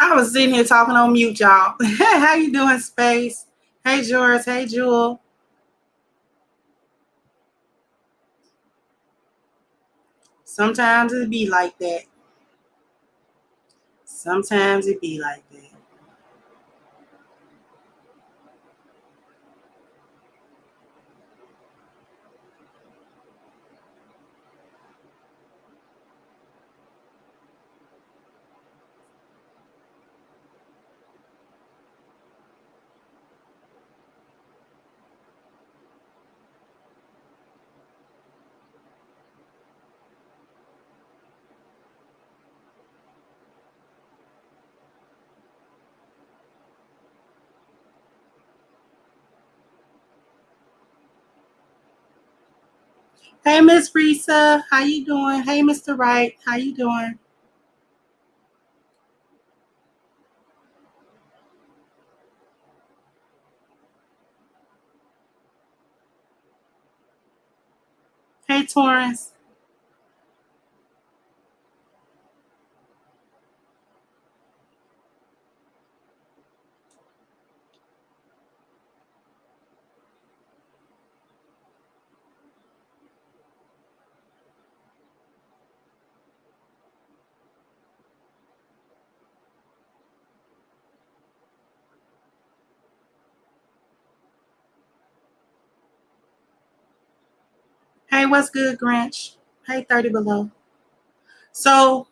I was sitting here talking on mute, y'all. How you doing, Space? Hey, George. Hey, Jewel. Sometimes it be like that. Sometimes it be like that. Hey, Miss Risa. How you doing? Hey, Mr. Wright. How you doing? Hey, Torrance. Hey, what's good, Grinch? Hey, 30 below. So,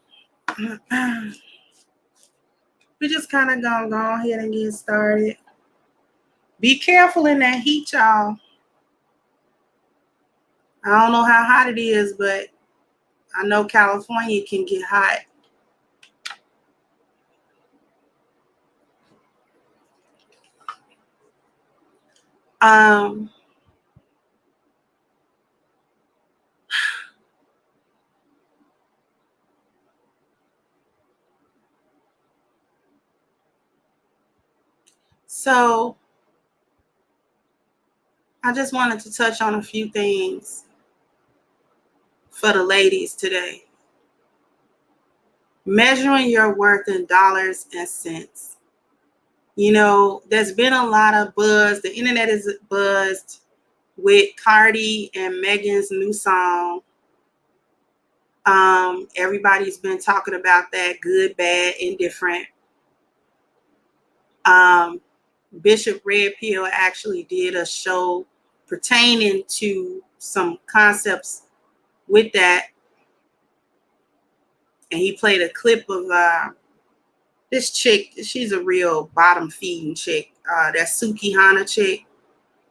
we just kind of gonna go ahead and get started. Be careful in that heat, y'all. I don't know how hot it is, but I know California can get hot. Um, so I just wanted to touch on a few things for the ladies today. Measuring your worth in dollars and cents. You know, there's been a lot of buzz. The internet is buzzed with Cardi and Megan's new song. Everybody's been talking about that, good, bad, indifferent. Bishop Red Pill actually did a show pertaining to some concepts with that. And he played a clip of this chick. She's a real bottom feeding chick. That Suki Hana chick.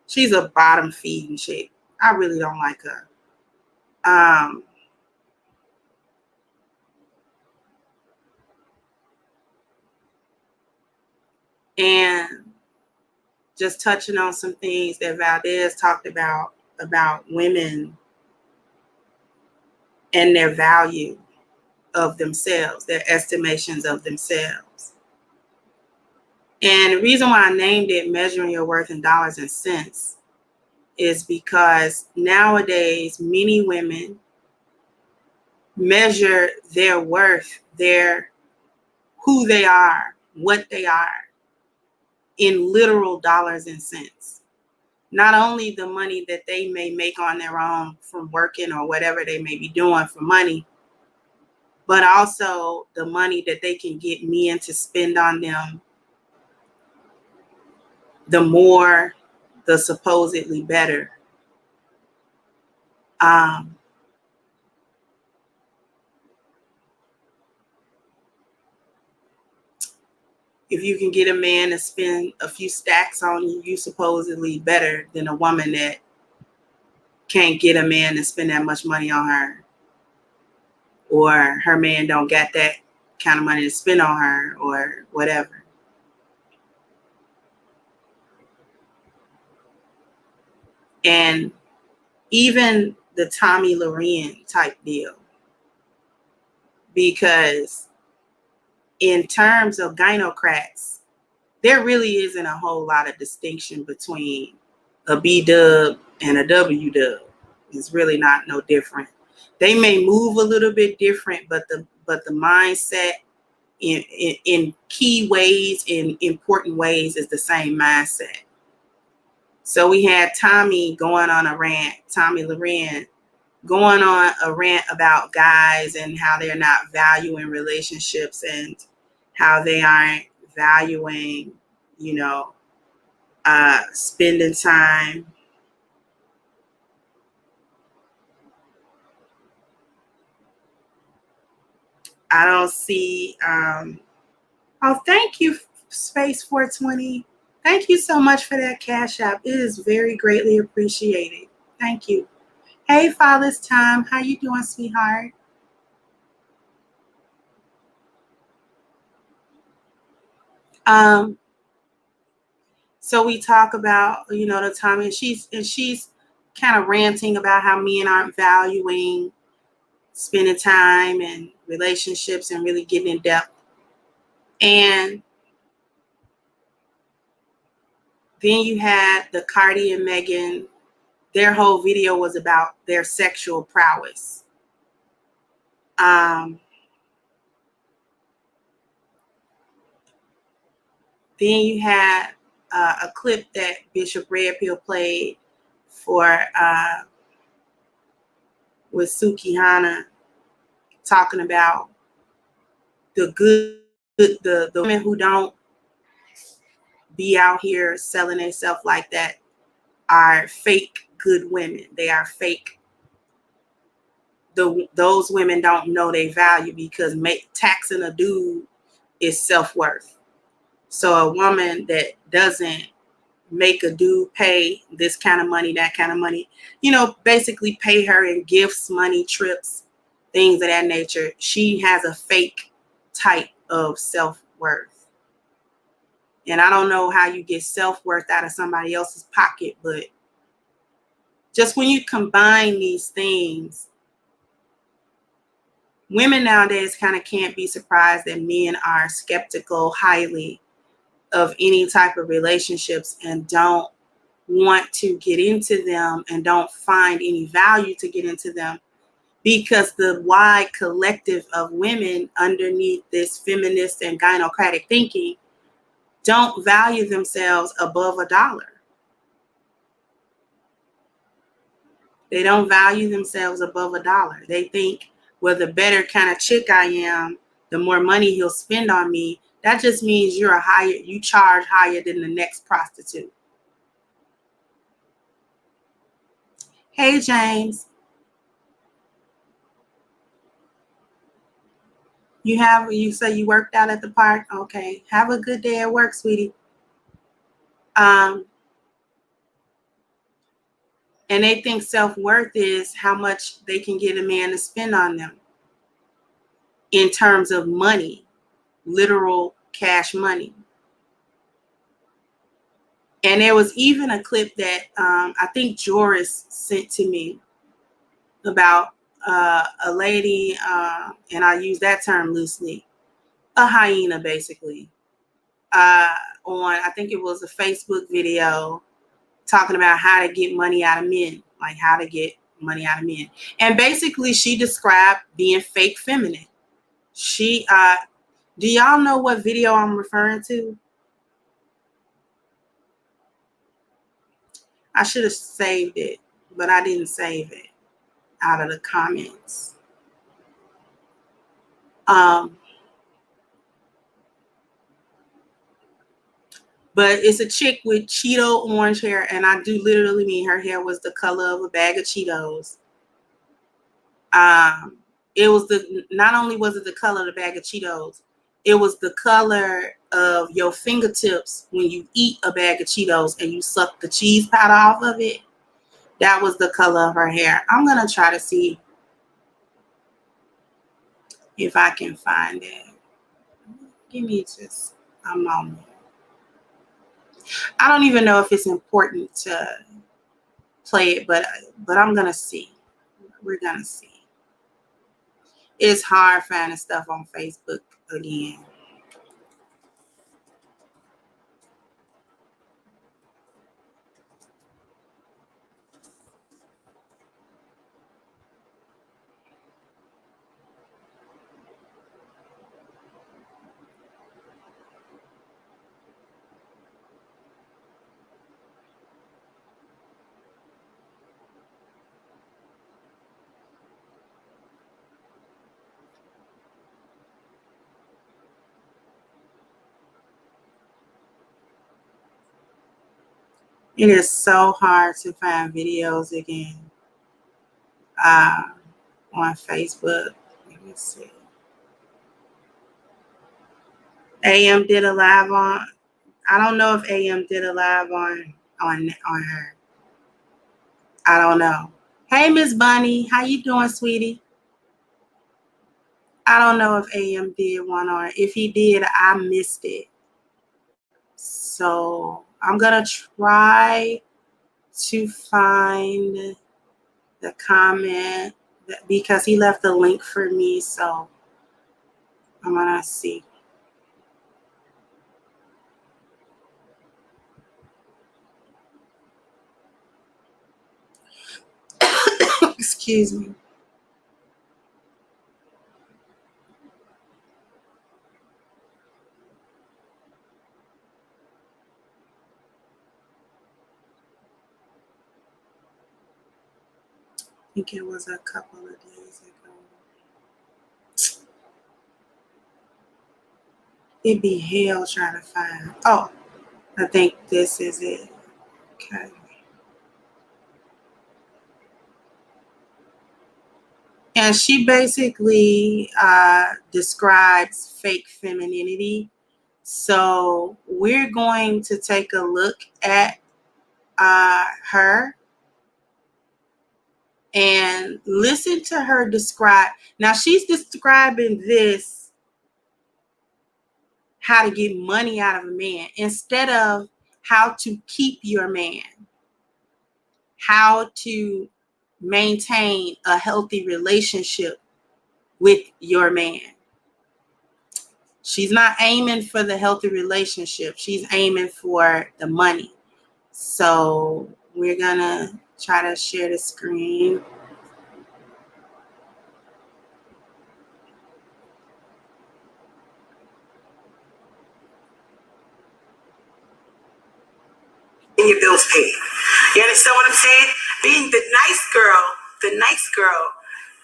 She's a bottom feeding chick. I really don't like her. And just touching on some things that Valdez talked about women and their value of themselves, their estimations of themselves. And the reason why I named it Measuring Your Worth in Dollars and Cents is because nowadays many women measure their worth, who they are, what they are, in literal dollars and cents. Not only the money that they may make on their own from working or whatever they may be doing for money, but also the money that they can get men to spend on them. The more, the supposedly better. If you can get a man to spend a few stacks on you, you supposedly better than a woman that can't get a man to spend that much money on her, or her man don't got that kind of money to spend on her, or whatever. And even the Tommy Loren type deal, because in terms of gynocrats, there really isn't a whole lot of distinction between a B-dub and a W-dub. It's really not no different. They may move a little bit different, but the mindset in key ways, in important ways, is the same mindset. So we had Tommy going on a rant, Tommy Loren going on a rant about guys and how they're not valuing relationships and how they aren't valuing, you know, spending time. I don't see. Oh, thank you, Space 420. Thank you so much for that Cash App. It is very greatly appreciated. Thank you. Hey, Father's Time. How you doing, sweetheart? Um, so we talk about, you know, the time, and she's kind of ranting about how men aren't valuing spending time and relationships and really getting in depth. And then you had the Cardi and Megan, their whole video was about their sexual prowess. Then you had a clip that Bishop Red Pill played for with Suki Hana, talking about the the women who don't be out here selling themselves like that are fake good women. They are fake. Those women don't know their value, because taxing a dude is self-worth. So a woman that doesn't make a dude pay this kind of money, that kind of money, you know, basically pay her in gifts, money, trips, things of that nature, she has a fake type of self-worth. And I don't know how you get self-worth out of somebody else's pocket, but just when you combine these things, women nowadays kind of can't be surprised that men are skeptical highly of any type of relationships and don't want to get into them and don't find any value to get into them, because the wide collective of women underneath this feminist and gynocratic thinking don't value themselves above $1. They don't value themselves above $1. They think, well, the better kind of chick I am, the more money he'll spend on me. That just means you charge higher than the next prostitute. Hey, James. You say you worked out at the park? Okay. Have a good day at work, sweetie. And they think self-worth is how much they can get a man to spend on them in terms of money, literal cash money. And there was even a clip that I think Joris sent to me about a lady, and I use that term loosely, a hyena basically, on, I think it was a Facebook video talking about how to get money out of men, like how to get money out of men. And basically she described being fake feminine. She, do y'all know what video I'm referring to? I should have saved it, but I didn't save it out of the comments. But it's a chick with Cheeto orange hair, and I do literally mean her hair was the color of a bag of Cheetos. It was not only was it the color of the bag of Cheetos, it was the color of your fingertips when you eat a bag of Cheetos and you suck the cheese powder off of it. That was the color of her hair. I'm gonna try to see if I can find it. Give me just a moment. I don't even know if it's important to play it, but I'm gonna see. We're gonna see. It's hard finding stuff on Facebook again. It is so hard to find videos again on Facebook. Let me see. AM did a live on. I don't know if AM did a live on her. I don't know. Hey, Miss Bunny, how you doing, sweetie? I don't know if AM did one or if he did, I missed it. So I'm gonna try to find the comment because he left the link for me. So I'm gonna see. Excuse me. I think it was a couple of days ago. It'd be hell trying to find. Oh, I think this is it. Okay. And she basically describes fake femininity. So we're going to take a look at her and listen to her describe. Now she's describing this, how to get money out of a man instead of how to keep your man, how to maintain a healthy relationship with your man. She's not aiming for the healthy relationship. She's aiming for the money. So we're gonna try to share the screen. And your bills paid. You understand what I'm saying? Being the nice girl,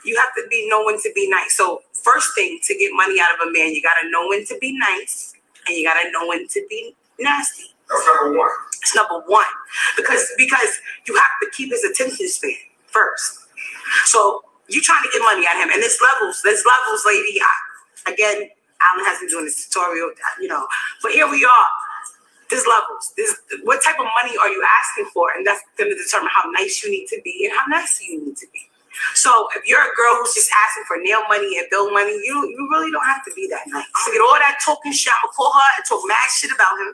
you have to be know when to be nice. So first thing to get money out of a man, you gotta know when to be nice and you gotta know when to be nasty. That's number one. It's number one. Because you have to keep his attention span first. So you trying to get money out of him. And there's levels, lady. Again, Alan has been doing this tutorial, but here we are. There's levels. What type of money are you asking for? And that's going to determine how nice you need to be and how nice you need to be. So if you're a girl who's just asking for nail money and bill money, you really don't have to be that nice. I'm going to get all that talking shit. I'm going to call her and talk mad shit about him.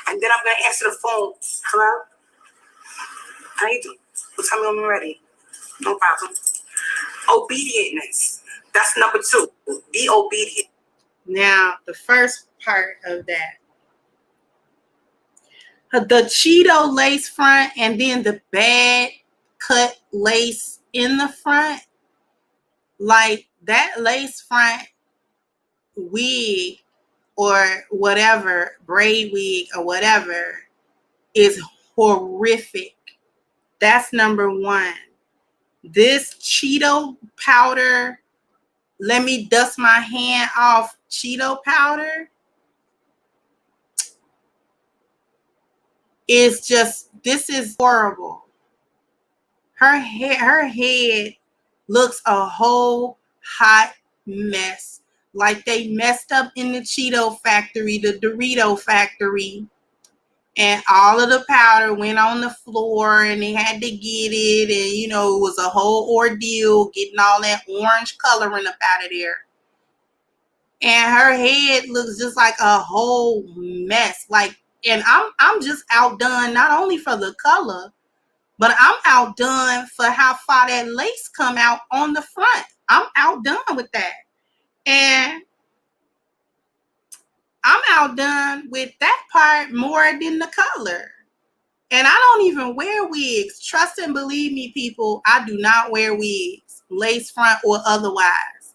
And then I'm going to answer the phone. Hello? How you doing? Well, tell me when I'm ready. No problem. Obedientness. That's number two. Be obedient. Now, the first part of that. The Cheeto lace front and then the bad cut lace in the front. Like that lace front wig or whatever, braid wig or whatever is horrific. That's number one. This Cheeto powder, let me dust my hand off Cheeto powder, is just, this is horrible. Her head looks a whole hot mess. Like they messed up in the Cheeto factory, the Dorito factory, and all of the powder went on the floor and they had to get it. And, it was a whole ordeal getting all that orange coloring up out of there. And her head looks just like a whole mess. And I'm just outdone, not only for the color, but I'm outdone for how far that lace come out on the front. I'm outdone with that. And I'm outdone with that part more than the color. And I don't even wear wigs. Trust and believe me, people, I do not wear wigs, lace front or otherwise.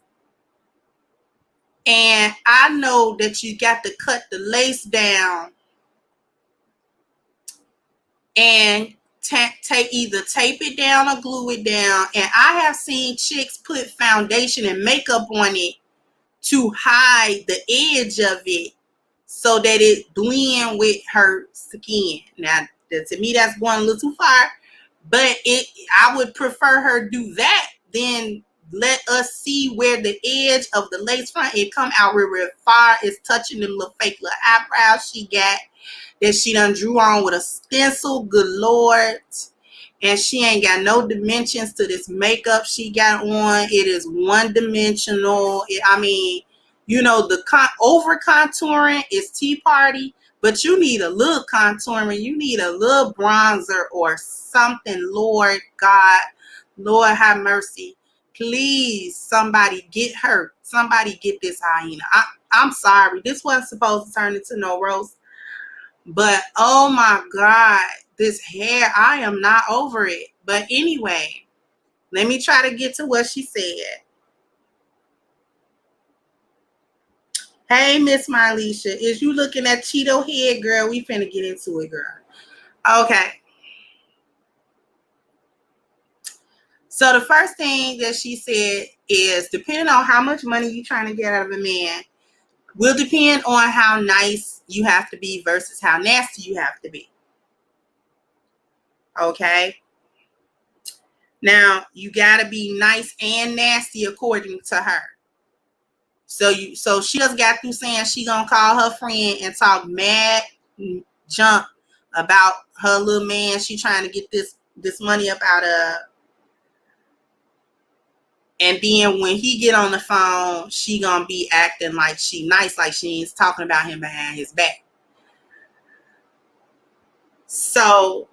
And I know that you got to cut the lace down and either tape it down or glue it down. And I have seen chicks put foundation and makeup on it to hide the edge of it so that it blend with her skin. Now, To me, that's going a little too far. But I would prefer her do that than let us see where the edge of the lace front it come out real far. It's touching them little fake little eyebrows she got that she done drew on with a stencil. Good Lord. And she ain't got no dimensions to this makeup she got on. It is one dimensional. I mean, you know, the over contouring is Tea Party, but you need a little contouring. You need a little bronzer or something. Lord God, Lord have mercy. Please, somebody get her. Somebody get this hyena. I'm sorry. This wasn't supposed to turn into no roast. But oh my God, this hair, I am not over it. But anyway, let me try to get to what she said. Hey, Miss Mylisha, is you looking at Cheeto head, girl? We finna get into it, girl. Okay. So the first thing that she said is, depending on how much money you're trying to get out of a man, will depend on how nice you have to be versus how nasty you have to be. Okay? Now, you got to be nice and nasty according to her. So she just got through saying she gonna call her friend and talk mad junk about her little man she trying to get this money up out of. And then when he get on the phone, she gonna be acting like she nice, like she ain't talking about him behind his back. So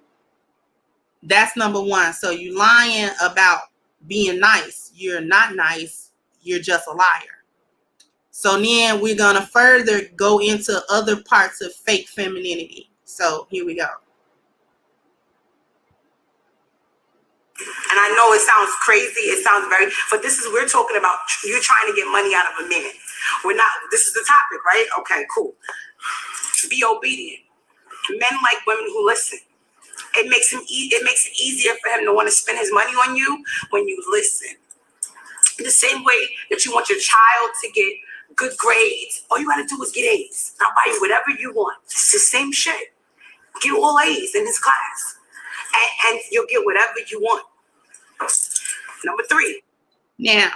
that's number one. So you lying about being nice. You're not nice. You're just a liar. So then we're going to further go into other parts of fake femininity. So here we go. And I know it sounds crazy. It sounds but we're talking about you trying to get money out of a man. This is the topic, right? Okay, cool. Be obedient. Men like women who listen. It makes it easier for him to want to spend his money on you when you listen. The same way that you want your child to get good grades, all you gotta do is get A's. I'll buy you whatever you want. It's the same shit. Get all A's in his class, and you'll get whatever you want. Number 3. Now,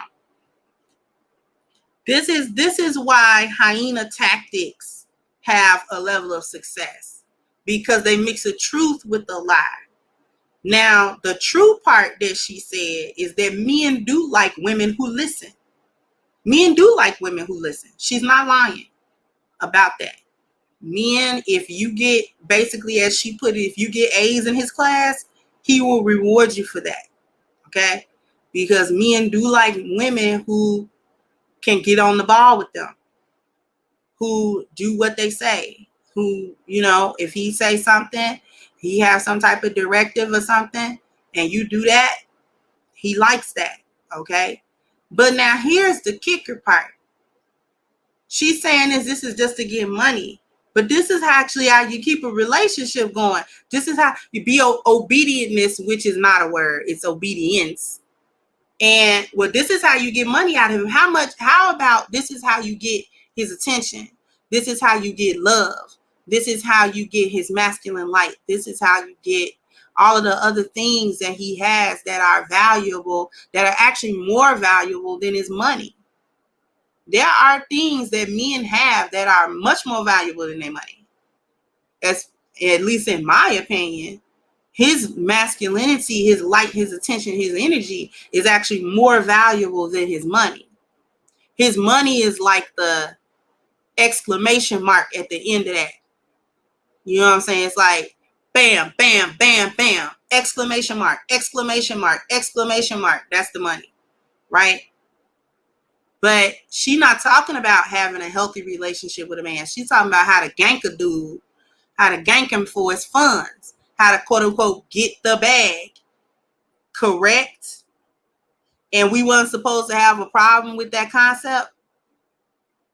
this is why hyena tactics have a level of success, because they mix the truth with the lie. Now, the true part that she said is that men do like women who listen. Men do like women who listen. She's not lying about that. Men, if you get, basically, as she put it, if you get A's in his class, he will reward you for that. Okay? Because men do like women who can get on the ball with them, who do what they say, who, you know, if he say something, he has some type of directive or something, and you do that, he likes that. Okay? But now here's the kicker part. She's saying this is just to get money. But this is actually how you keep a relationship going. This is how you be obedientness, which is not a word. It's obedience. And well, this is how you get money out of him. How about this is how you get his attention? This is how you get love. This is how you get his masculine light. This is how you get all of the other things that he has that are valuable, that are actually more valuable than his money. There are things that men have that are much more valuable than their money. At least in my opinion, his masculinity, his light, his attention, his energy is actually more valuable than his money. His money is like the exclamation mark at the end of that. You know what I'm saying? It's like bam, bam, bam, bam, exclamation mark, exclamation mark, exclamation mark. That's the money, right? But she's not talking about having a healthy relationship with a man. She's talking about how to gank a dude, how to gank him for his funds, how to quote unquote get the bag. Correct? And we weren't supposed to have a problem with that concept.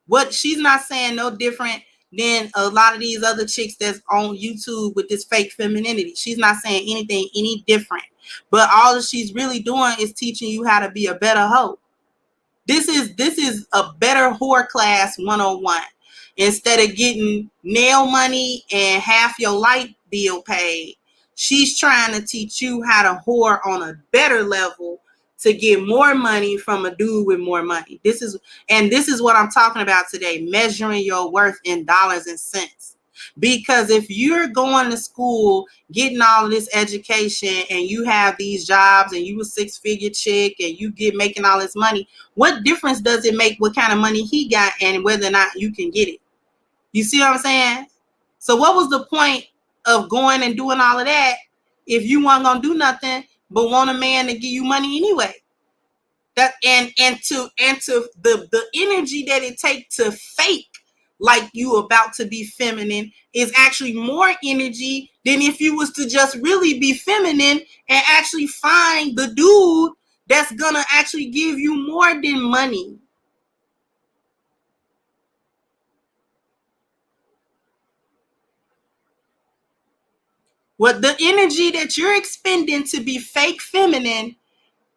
What she's not saying no different than a lot of these other chicks that's on YouTube with this fake femininity. She's not saying anything any different. But all that she's really doing is teaching you how to be a better hoe. This is a better whore class 101. Instead of getting nail money and half your light bill paid. She's trying to teach you how to whore on a better level to get more money from a dude with more money. This is what I'm talking about today, measuring your worth in dollars and cents. Because if you're going to school, getting all of this education, and you have these jobs, and you a 6-figure chick, and you making all this money, what difference does it make what kind of money he got and whether or not you can get it? You see what I'm saying? So what was the point of going and doing all of that if you weren't gonna do nothing but want a man to give you money anyway? That and to the energy that it takes to fake like you about to be feminine is actually more energy than if you was to just really be feminine and actually find the dude that's gonna actually give you more than money. What the energy that you're expending to be fake feminine,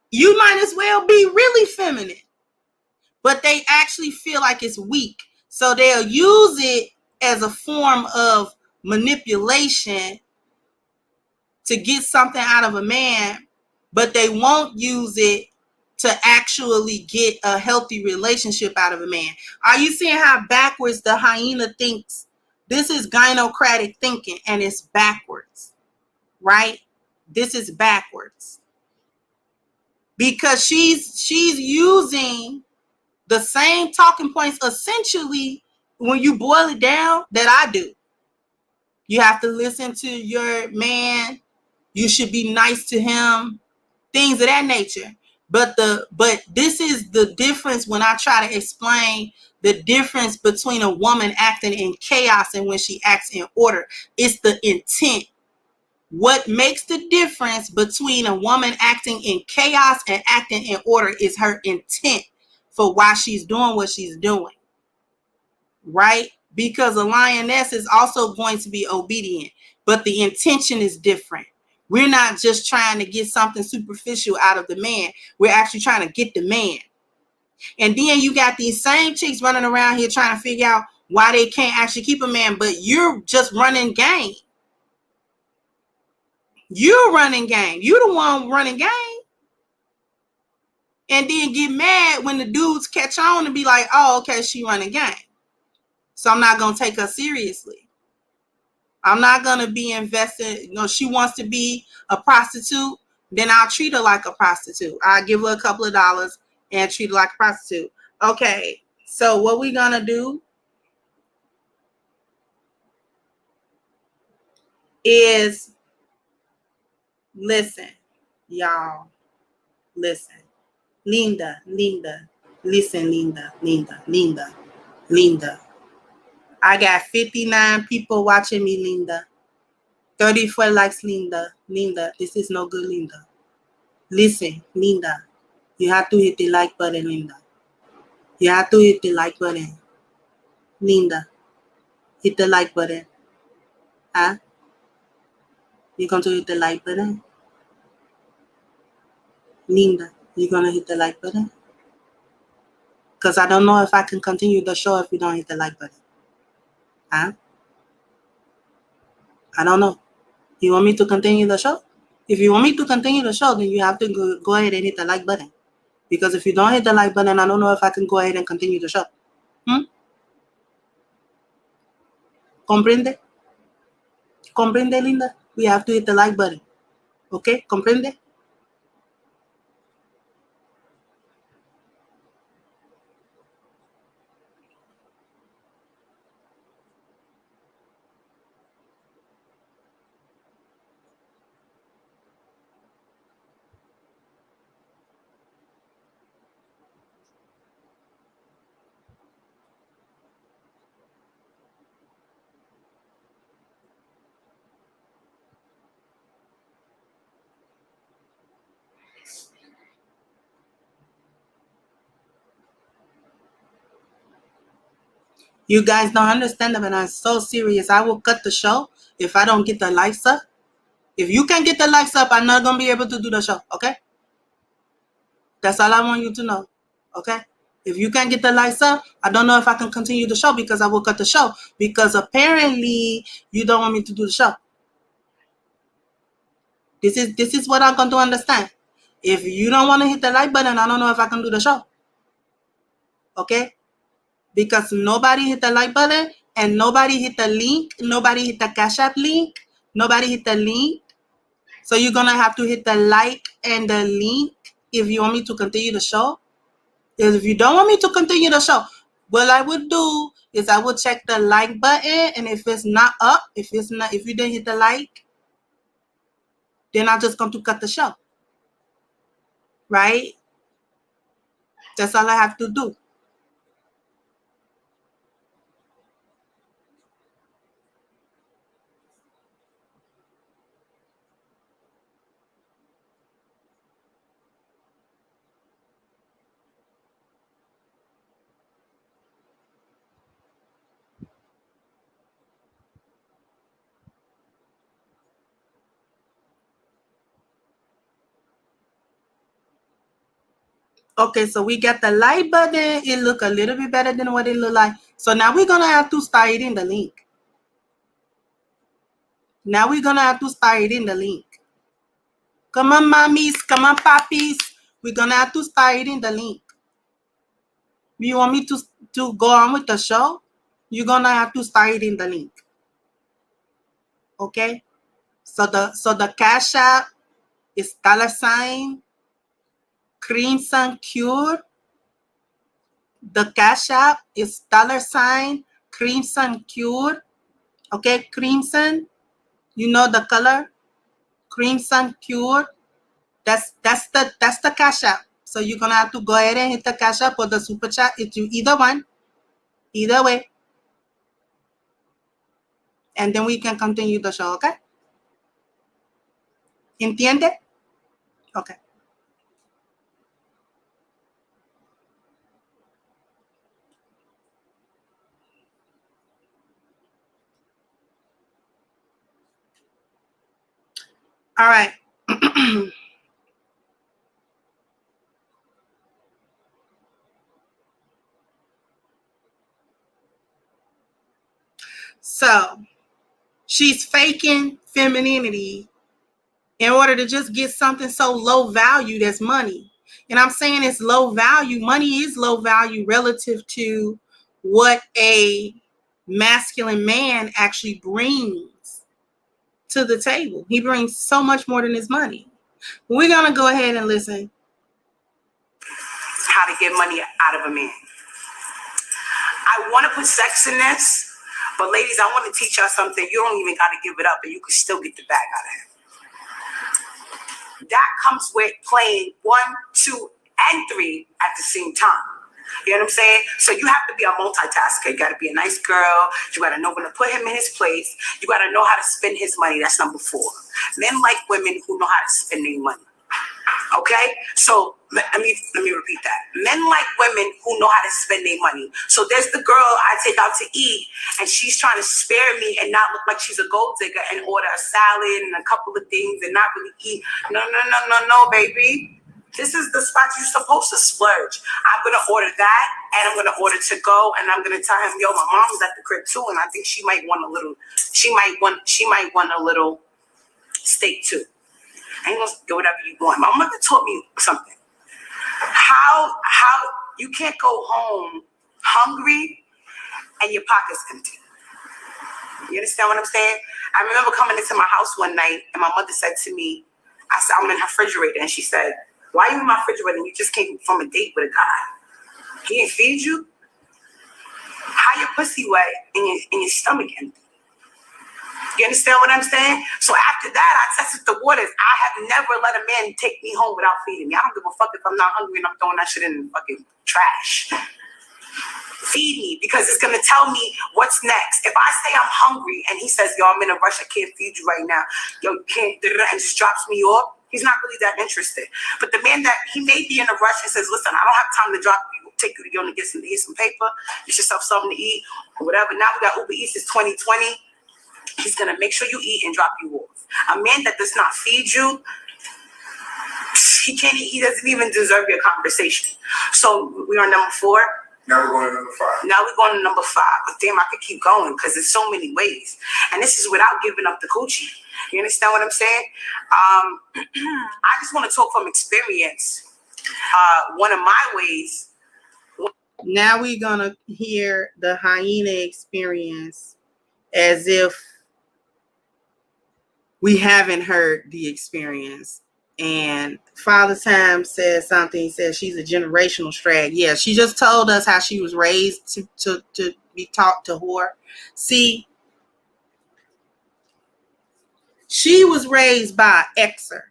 you might as well be really feminine. But they actually feel like it's weak. So they'll use it as a form of manipulation to get something out of a man, but they won't use it to actually get a healthy relationship out of a man. Are you seeing how backwards the hyena thinks? This is gynocratic thinking, and it's backwards. Right? This is backwards. Because she's using the same talking points essentially when you boil it down that I do. You have to listen to your man. You should be nice to him. Things of that nature. But this is the difference when I try to explain the difference between a woman acting in chaos and when she acts in order. It's the intent. What makes the difference between a woman acting in chaos and acting in order is her intent for why she's doing what she's doing, right? Because a lioness is also going to be obedient, but the intention is different. We're not just trying to get something superficial out of the man. We're actually trying to get the man. And then you got these same chicks running around here trying to figure out why they can't actually keep a man, but you're just running game. You're running game. You're the one running game. And then get mad when the dudes catch on and be like, oh, okay, she running game. So I'm not going to take her seriously. I'm not going to be invested. You know, she wants to be a prostitute, then I'll treat her like a prostitute. I'll give her a couple of dollars and treat her like a prostitute. Okay, so what we're going to do is listen, y'all. Listen. Linda, listen, Linda. I got 59 people watching me, Linda. 34 likes, Linda. This is no good, Linda. Listen, Linda. You have to hit the like button, Linda. You have to hit the like button. Linda, hit the like button. Huh? You're going to hit the like button? Linda, you're going to hit the like button? Because I don't know if I can continue the show if you don't hit the like button. Huh? I don't know. You want me to continue the show? If you want me to continue the show, then you have to go ahead and hit the like button. Because if you don't hit the like button, I don't know if I can go ahead and continue the show. ¿Comprende? ¿Comprende, Linda? We have to hit the like button. Okay? ¿Comprende? You guys don't understand that, but I'm so serious. I will cut the show if I don't get the likes up. If you can get the likes up, I'm not going to be able to do the show, okay? That's all I want you to know, okay? If you can't get the likes up, I don't know if I can continue the show because I will cut the show. Because apparently, you don't want me to do the show. This is what I'm going to understand. If you don't want to hit the like button, I don't know if I can do the show. Okay? Because nobody hit the like button and nobody hit the link. Nobody hit the Cash App link. Nobody hit the link. So you're going to have to hit the like and the link if you want me to continue the show. If you don't want me to continue the show, what I would do is I would check the like button, and if it's not up, if you didn't hit the like, then I'm just going to cut the show. Right? That's all I have to do. Okay, so we got the like button. It look a little bit better than what it looked like. So now we're going to have to start in the link. Now we're going to have to start in the link. Come on, mommies. Come on, poppies. We're going to have to start in the link. You want me to go on with the show? You're going to have to start in the link. Okay? So the Cash App is $ crimsoncure. The Cash App is $ crimsoncure. Okay, crimson. You know the color? Crimsoncure. That's the Cash App. So you're gonna have to go ahead and hit the Cash App or the super chat. It's either one. Either way. And then we can continue the show, okay? ¿Entiende? Okay. All right. So she's faking femininity in order to just get something so low value that's money. And I'm saying it's low value. Money is low value relative to what a masculine man actually brings to the table. He brings so much more than his money. We're going to go ahead and listen. How to get money out of a man. I want to put sex in this, but ladies, I want to teach y'all something. You don't even got to give it up, and you can still get the bag out of it. That comes with playing 1, 2, and 3 at the same time. You know what I'm saying? So you have to be a multitasker. You got to be a nice girl. You got to know when to put him in his place. You got to know how to spend his money. That's number 4. Men like women who know how to spend their money. Okay, so let me repeat that. Men like women who know how to spend their money. So there's the girl I take out to eat, and she's trying to spare me and not look like she's a gold digger and order a salad and a couple of things and not really eat. No, baby. This is the spot you're supposed to splurge. I'm gonna order that, and I'm gonna order to go, and I'm gonna tell him, yo, my mom's at the crib too, and I think she might want a little. She might want a little steak too. I ain't gonna do whatever you want. My mother taught me something. How you can't go home hungry and your pocket's empty. You understand what I'm saying? I remember coming into my house one night and my mother said to me, I said, I'm in her refrigerator, and she said, why are you in my refrigerator? You just came from a date with a guy. He didn't feed you? How your pussy wet and your stomach empty? You understand what I'm saying? So after that, I tested the waters. I have never let a man take me home without feeding me. I don't give a fuck if I'm not hungry and I'm throwing that shit in the fucking trash. Feed me, because it's going to tell me what's next. If I say I'm hungry and he says, yo, I'm in a rush, I can't feed you right now, yo, you can't, and just drops me off, he's not really that interested. But the man that, he may be in a rush and says, listen, I don't have time to drop you, take you to go and get some paper, get yourself something to eat, or whatever. Now we got Uber Eats, it's 2020. He's going to make sure you eat and drop you off. A man that does not feed you, he doesn't even deserve your conversation. So we are number 4. Now we're going to number 5. Now we're going to number 5. But damn, I could keep going because there's so many ways. And this is without giving up the coochie. You understand what I'm saying? I just want to talk from experience. One of my ways. Now we're going to hear the hyena experience as if we haven't heard the experience. And Father Time says something. He says she's a generational strag. Yeah, she just told us how she was raised to be taught to whore. See, she was raised by an exer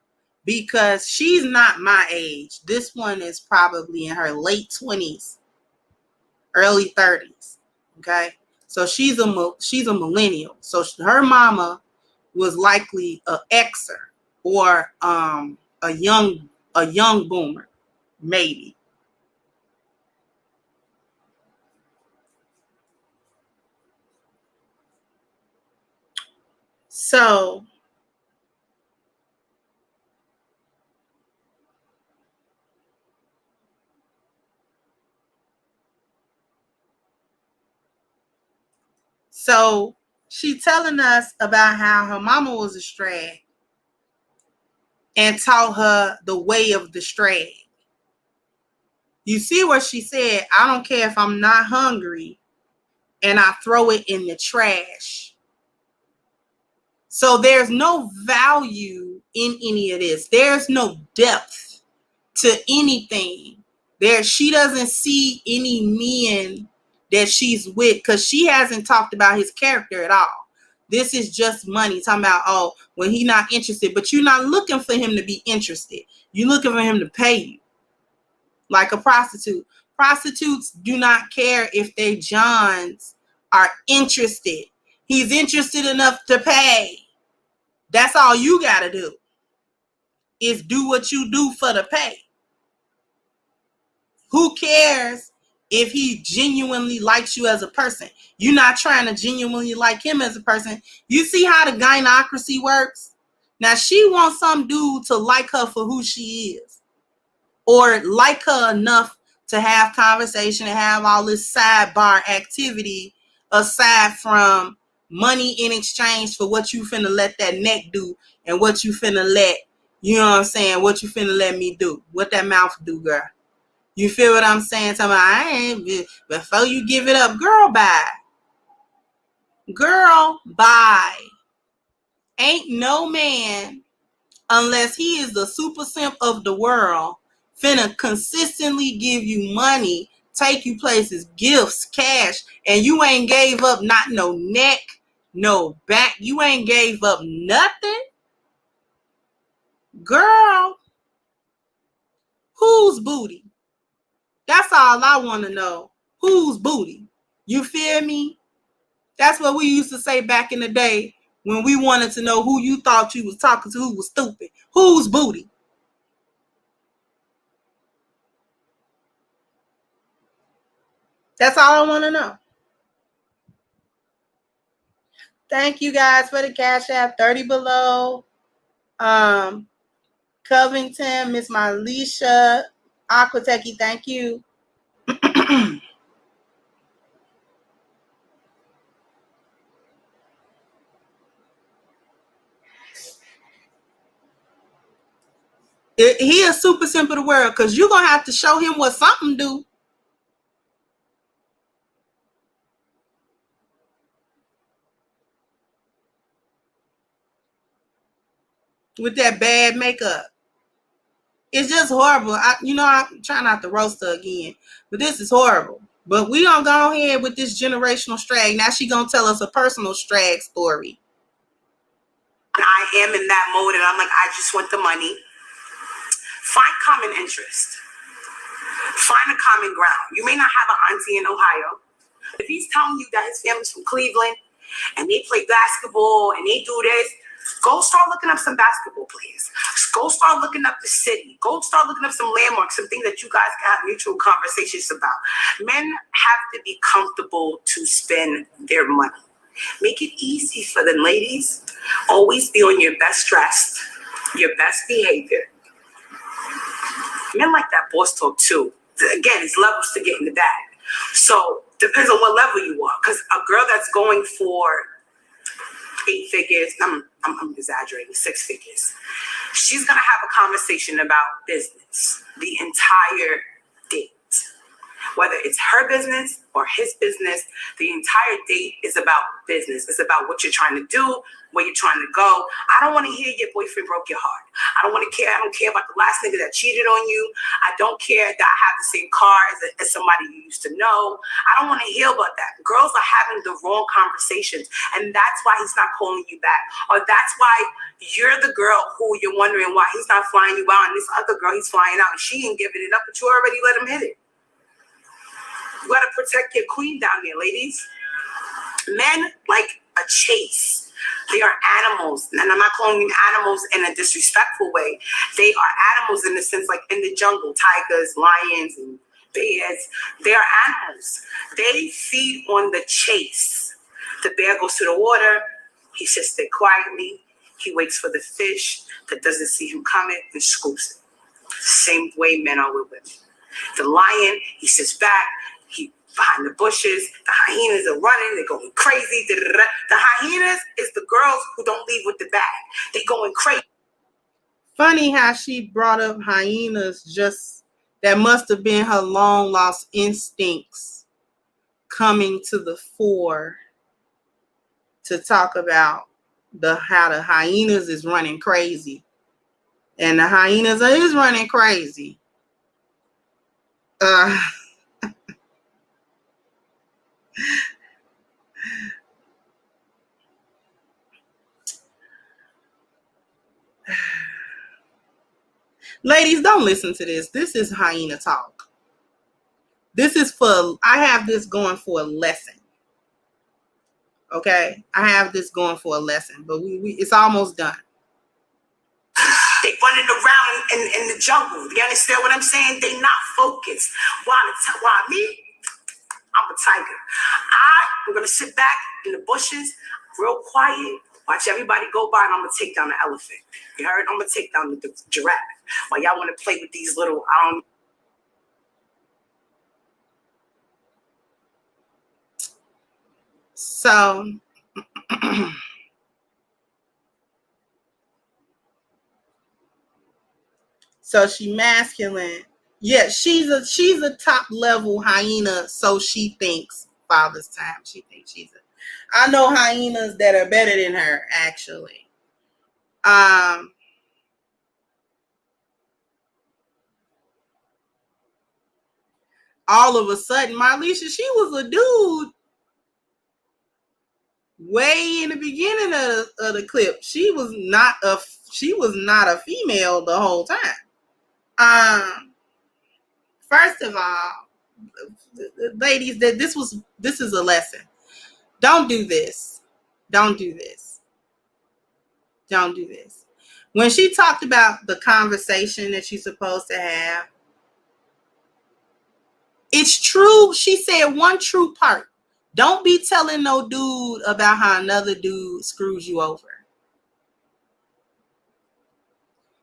because she's not my age. This one is probably in her late 20s, early 30s. Okay, so she's a millennial. So her mama was likely an exer or a young boomer, maybe. So she telling us about how her mama was a strag and taught her the way of the strag. You see what she said? I don't care if I'm not hungry and I throw it in the trash. So there's no value in any of this. There's no depth to anything. She doesn't see any men that she's with because she hasn't talked about his character at all. This is just money. Talking about, oh, when he's not interested, but you're not looking for him to be interested. You're looking for him to pay you. Like a prostitute. Prostitutes do not care if their Johns are interested. He's interested enough to pay. That's all you got to do is do what you do for the pay. Who cares if he genuinely likes you as a person? You're not trying to genuinely like him as a person. You see how the gynocracy works? Now, she wants some dude to like her for who she is or like her enough to have conversation and have all this sidebar activity aside from money in exchange for what you finna let that neck do and what you finna let, you know what I'm saying, what you finna let me do, what that mouth do, girl. You feel what I'm saying? Tell me, I ain't, before you give it up, girl, bye. Girl, bye. Ain't no man, unless he is the super simp of the world, finna consistently give you money, take you places, gifts, cash, and you ain't gave up not no neck, no back. You ain't gave up nothing. Girl, whose booty? That's all I want to know. Whose booty? You feel me? That's what we used to say back in the day when we wanted to know who you thought you was talking to, who was stupid. Whose booty? That's all I want to know. Thank you guys for the Cash App. 30 below. Covington, Miss Malisha, Aquateki, thank you. He is super simple to the world because you're going to have to show him what something do. With that bad makeup. It's just horrible. I'm trying not to roast her again, but this is horrible. But we gonna go ahead with this generational strag. Now she gonna tell us a personal strag story. I am in that mode and I'm like, I just want the money. Find common interest. Find a common ground. You may not have an auntie in Ohio. If he's telling you that his family's from Cleveland and they play basketball and they do this, go start looking up some basketball players. Go start looking up the city. Go start looking up some landmarks, some things that you guys can have mutual conversations about. Men have to be comfortable to spend their money. Make it easy for them, ladies. Always be on your best dressed, your best behavior. Men like that boss talk too. Again, it's levels to get in the bag. So depends on what level you are. Because a girl that's going for 8 figures, I'm exaggerating, 6 figures, she's gonna have a conversation about business the entire date. Whether it's her business or his business, the entire date is about business. It's about what you're trying to do, where you're trying to go. I don't want to hear your boyfriend broke your heart. I don't want to care. I don't care about the last nigga that cheated on you. I don't care that I have the same car as somebody you used to know. I don't want to hear about that. Girls are having the wrong conversations, and that's why he's not calling you back. Or that's why you're the girl who you're wondering why he's not flying you out, and this other girl he's flying out, and she ain't giving it up, but you already let him hit it. You gotta protect your queen down there, ladies. Men like a chase. They are animals, and I'm not calling them animals in a disrespectful way. They are animals in the sense like in the jungle, tigers, lions, and bears. They are animals. They feed on the chase. The bear goes to the water. He sits there quietly. He waits for the fish that doesn't see him coming and scoops it. Same way men are with women. The lion, he sits back. He behind the bushes. The hyenas are running. They're going crazy. The hyenas is the girls who don't leave with the bag. They going crazy. Funny how she brought up hyenas. Just that must have been her long lost instincts coming to the fore to talk about how the hyenas is running crazy, and the hyenas is running crazy. Ladies, don't listen to this. This is hyena talk. I have this going for a lesson. Okay? I have this going for a lesson, but it's almost done. They running around in the jungle. You understand what I'm saying? They not focused. Why me? I'm a tiger. I'm going to sit back in the bushes, real quiet, watch everybody go by, and I'm going to take down the elephant. You heard? I'm going to take down the giraffe. While y'all want to play with these little, So, so she masculine. Yeah, she's a top level hyena, so she thinks. Father's time. She thinks I know hyenas that are better than her, actually. All of a sudden, Marlisha, she was a dude way in the beginning of the clip. She was not a female the whole time. First of all, ladies, this is a lesson. Don't do this. Don't do this. Don't do this. When she talked about the conversation that she's supposed to have, it's true. She said one true part. Don't be telling no dude about how another dude screws you over.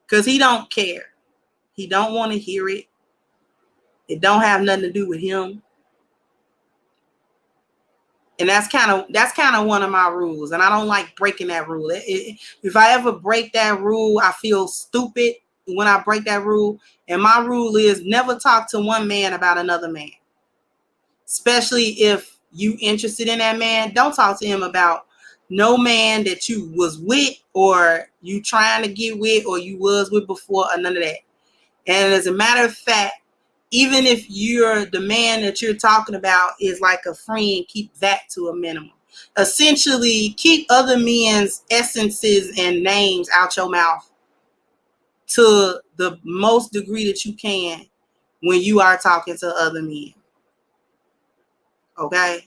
Because he don't care. He don't want to hear it. It don't have nothing to do with him. And that's kind of one of my rules. And I don't like breaking that rule. If I ever break that rule, I feel stupid when I break that rule. And my rule is never talk to one man about another man. Especially if you interested in that man, don't talk to him about no man that you was with or you trying to get with or you was with before or none of that. And as a matter of fact, even if you're the man that you're talking about is like a friend, keep that to a minimum. Essentially, keep other men's essences and names out your mouth to the most degree that you can when you are talking to other men. Okay?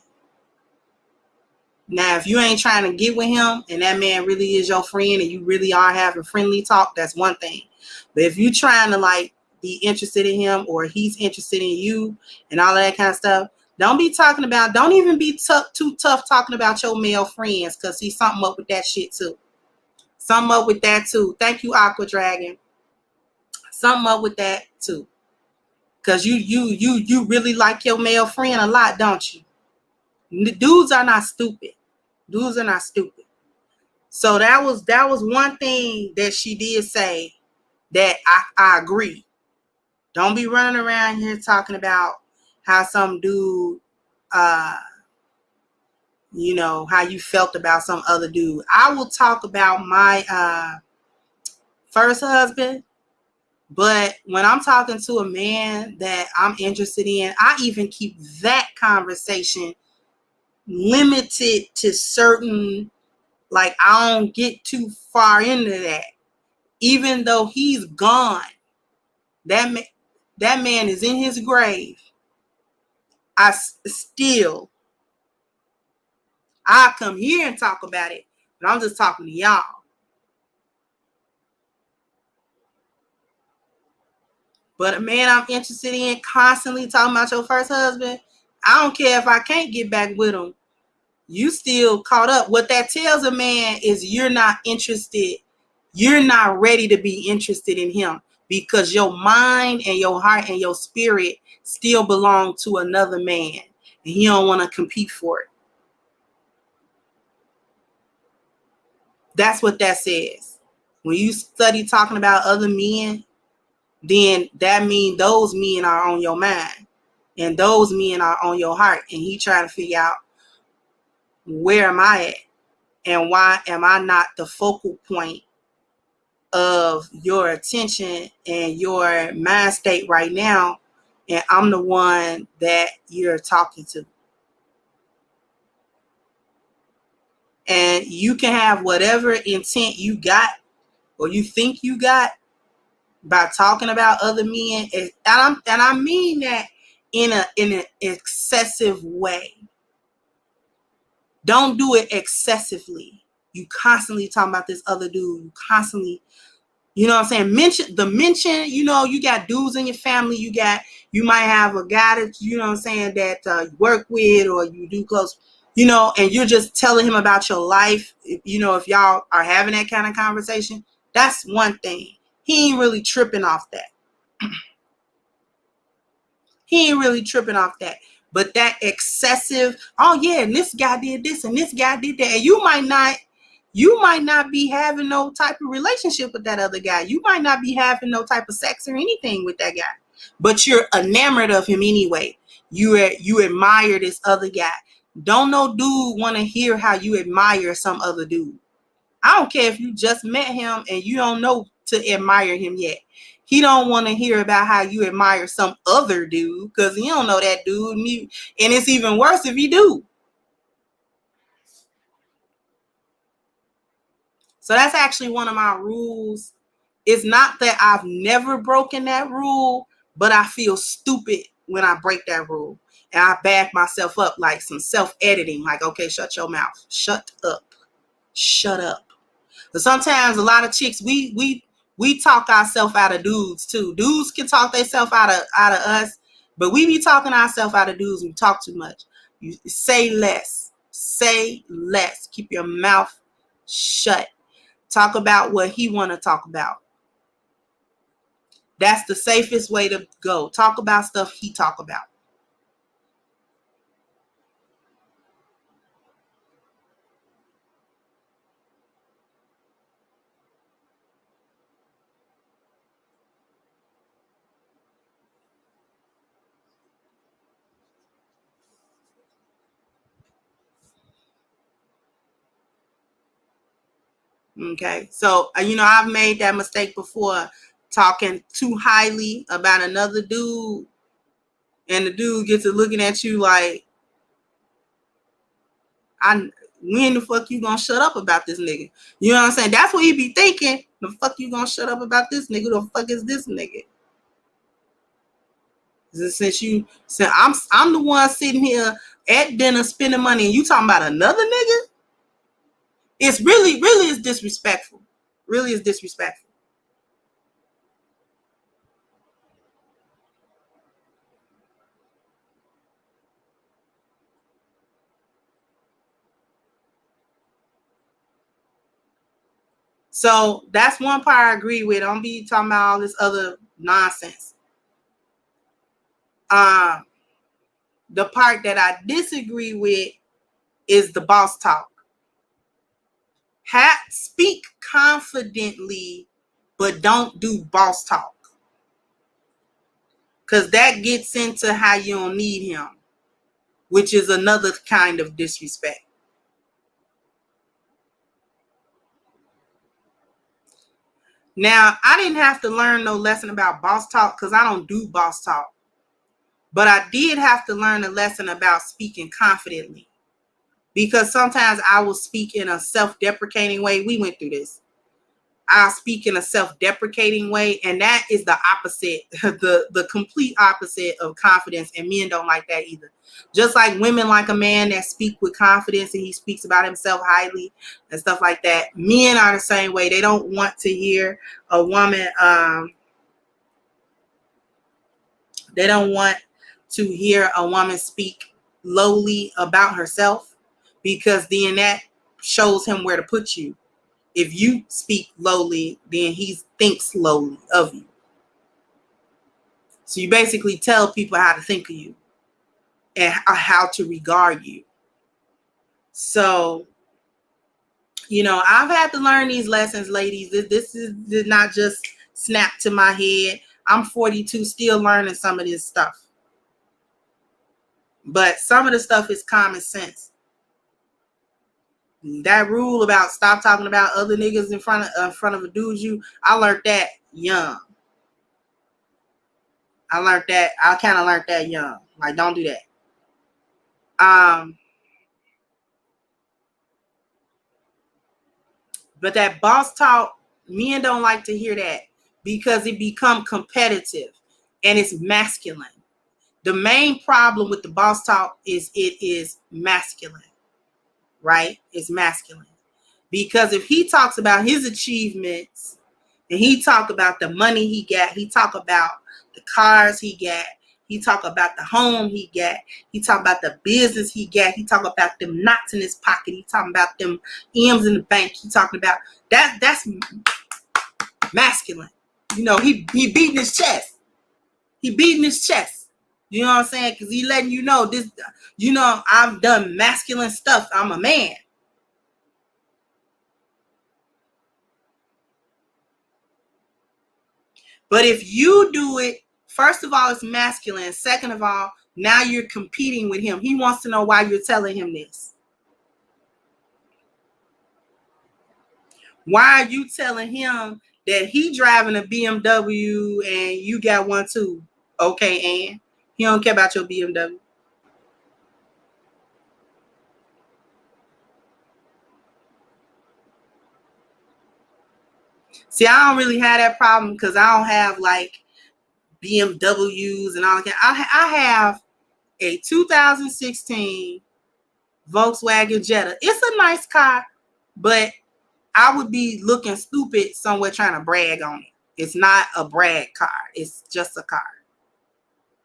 Now, if you ain't trying to get with him and that man really is your friend and you really are having friendly talk, that's one thing. But if you're trying to like be interested in him or he's interested in you and all of that kind of stuff, don't even be too tough talking about your male friends, because see something up with that shit too. Something up with that too. Thank you, Aqua Dragon. Something up with that too. Cause you really like your male friend a lot, don't you? Dudes are not stupid. Dudes are not stupid. So that was one thing that she did say that I agree. Don't be running around here talking about how some dude, you know, how you felt about some other dude. I will talk about my first husband, but when I'm talking to a man that I'm interested in, I even keep that conversation limited to certain, like, I don't get too far into that. Even though he's gone, that man is in his grave. I come here and talk about it, but I'm just talking to y'all. But a man I'm interested in constantly talking about your first husband, I don't care if I can't get back with him. You still caught up. What that tells a man is you're not interested. You're not ready to be interested in him because your mind and your heart and your spirit still belong to another man, and he don't want to compete for it. That's what that says. When you study talking about other men, then that means those men are on your mind and those men are on your heart, and he trying to figure out, where am I at and why am I not the focal point of your attention and your mind state right now, and I'm the one that you're talking to. And you can have whatever intent you got or you think you got by talking about other men, and I mean that in an excessive way. Don't do it excessively. You constantly talking about this other dude. You constantly, you know what I'm saying? Mention, you know, you got dudes in your family. You might have a guy that, you know what I'm saying, that you work with or you do close, you know, and you're just telling him about your life. You know, if y'all are having that kind of conversation, that's one thing. He ain't really tripping off that. He ain't really tripping off that. But that excessive, oh yeah, and this guy did this and this guy did that. And you might not be having no type of relationship with that other guy. You might not be having no type of sex or anything with that guy. But you're enamored of him anyway. You admire this other guy. Don't no dude want to hear how you admire some other dude. I don't care if you just met him and you don't know to admire him yet. He don't want to hear about how you admire some other dude because he don't know that dude. And it's even worse if you do. So that's actually one of my rules. It's not that I've never broken that rule, but I feel stupid when I break that rule. And I back myself up like some self-editing. Like, okay, shut your mouth. Shut up. Shut up. But sometimes a lot of chicks, we talk ourselves out of dudes too. Dudes can talk themselves out of us, but we be talking ourselves out of dudes. We talk too much. You say less. Say less. Keep your mouth shut. Talk about what he want to talk about. That's the safest way to go. Talk about stuff he talk about. Okay, so you know, I've made that mistake before, talking too highly about another dude, and the dude gets to looking at you like, when the fuck you gonna shut up about this nigga? You know what I'm saying? That's what he be thinking. The fuck you gonna shut up about this nigga? The fuck is this nigga? Since I'm the one sitting here at dinner spending money and you talking about another nigga, it's really is disrespectful. Really is disrespectful. So that's one part I agree with. Don't be talking about all this other nonsense. The part that I disagree with is the boss talk. Speak confidently, but don't do boss talk. Because that gets into how you don't need him, which is another kind of disrespect. Now, I didn't have to learn no lesson about boss talk because I don't do boss talk. But I did have to learn a lesson about speaking confidently. Because sometimes I will speak in a self-deprecating way. We went through this. I'll speak in a self-deprecating way, and that is the opposite, the complete opposite of confidence, and men don't like that either. Just like women like a man that speak with confidence and he speaks about himself highly and stuff like that. Men are the same way. They don't want to hear a woman, they don't want to hear a woman speak lowly about herself, because then that shows him where to put you. If you speak lowly, then he thinks lowly of you. So you basically tell people how to think of you and how to regard you. So, I've had to learn these lessons, ladies. This did not just snap to my head. I'm 42, still learning some of this stuff. But some of the stuff is common sense. That rule about stop talking about other niggas in front of a dude, I learned that young. I kind of learned that young. Like, don't do that. But that boss talk, men don't like to hear that because it become competitive and it's masculine. The main problem with the boss talk is it is masculine, right? It's masculine. Because if he talks about his achievements and he talk about the money he got, he talk about the cars he got, he talk about the home he got, he talk about the business he got, he talk about them knots in his pocket, he talking about them M's in the bank, he talking about that's masculine. He beating his chest. He beating his chest. You know what I'm saying? Because he letting you know this, I've done masculine stuff. I'm a man. But if you do it, first of all, it's masculine. Second of all, now you're competing with him. He wants to know why you're telling him this. Why are you telling him that he driving a BMW and you got one too? Okay, and he don't care about your BMW. See, I don't really have that problem because I don't have like BMWs and all that. I have a 2016 Volkswagen Jetta. It's a nice car, but I would be looking stupid somewhere trying to brag on it. It's not a brag car. It's just a car.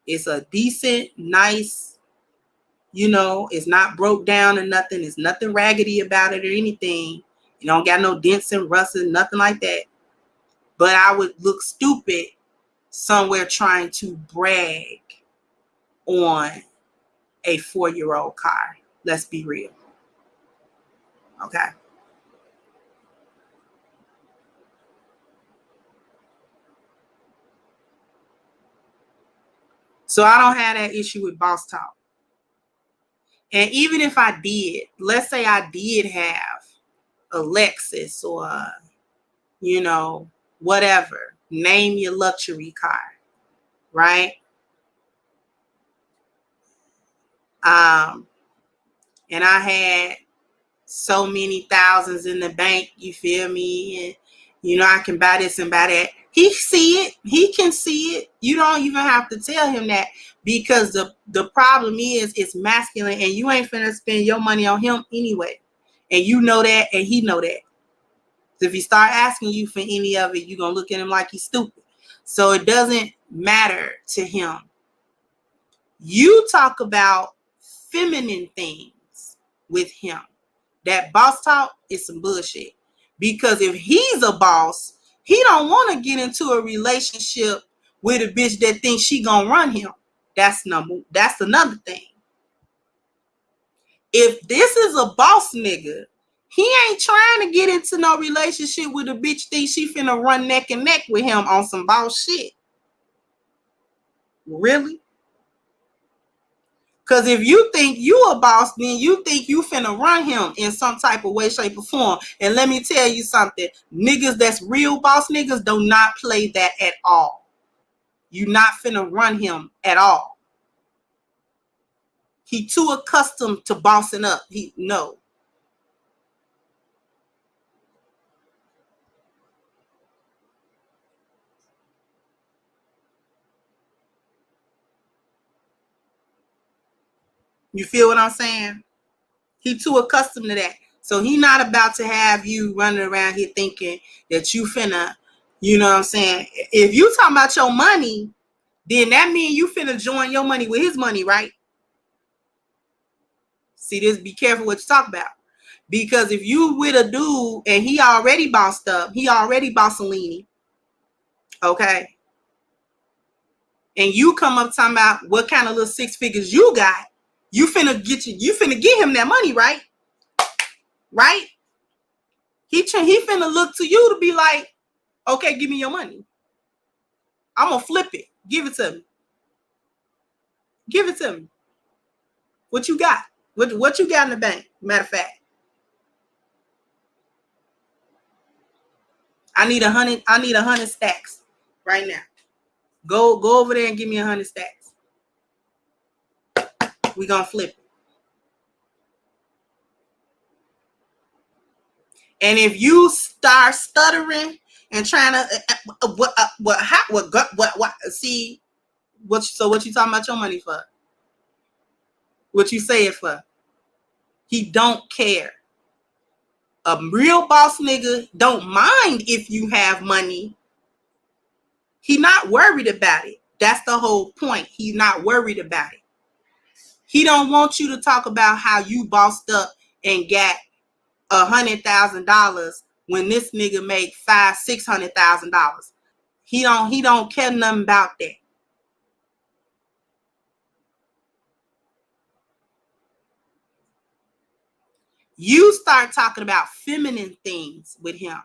It's a decent, nice, it's not broke down or nothing. There's nothing raggedy about it or anything. You don't got no dents and rusts, nothing like that. But I would look stupid somewhere trying to brag on a 4-year-old car. Let's be real. Okay. So I don't have that issue with boss talk. And even if I did, let's say I did have a Lexus or, whatever, name your luxury car, right? And I had so many thousands in the bank, you feel me? And, I can buy this and buy that. He see it. He can see it. You don't even have to tell him that, because the problem is it's masculine and you ain't finna spend your money on him anyway. And you know that and he know that. So if he start asking you for any of it, you're going to look at him like he's stupid. So it doesn't matter to him. You talk about feminine things with him. That boss talk is some bullshit. Because if he's a boss, he don't want to get into a relationship with a bitch that thinks she gonna run him. That's another thing. If this is a boss nigga, he ain't trying to get into no relationship with a bitch think she finna run neck and neck with him on some boss shit. Really? Because if you think you a boss, then you think you finna run him in some type of way, shape, or form. And let me tell you something. Niggas that's real boss niggas do not play that at all. You not finna run him at all. He too accustomed to bossing up. No. You feel what I'm saying? He too accustomed to that. So he not about to have you running around here thinking that you finna, you know what I'm saying? If you talking about your money, then that means you finna join your money with his money, right? See this, be careful what you talk about. Because if you with a dude and he already bossed up, he already bossolini, okay? And you come up talking about what kind of little six figures you got, you finna get him that money, right? Right? He finna look to you to be like, okay, give me your money. I'm gonna flip it. Give it to me. Give it to me. What you got? What you got in the bank? Matter of fact, I need 100 stacks right now. Go over there and give me 100 stacks. We gonna flip it. And if you start stuttering and trying to see what you talking about your money for? What you say it for? He don't care. A real boss nigga don't mind if you have money. He not worried about it. That's the whole point. He's not worried about it. He don't want you to talk about how you bossed up and got $100,000 when this nigga made $600,000. He don't care nothing about that. You start talking about feminine things with him.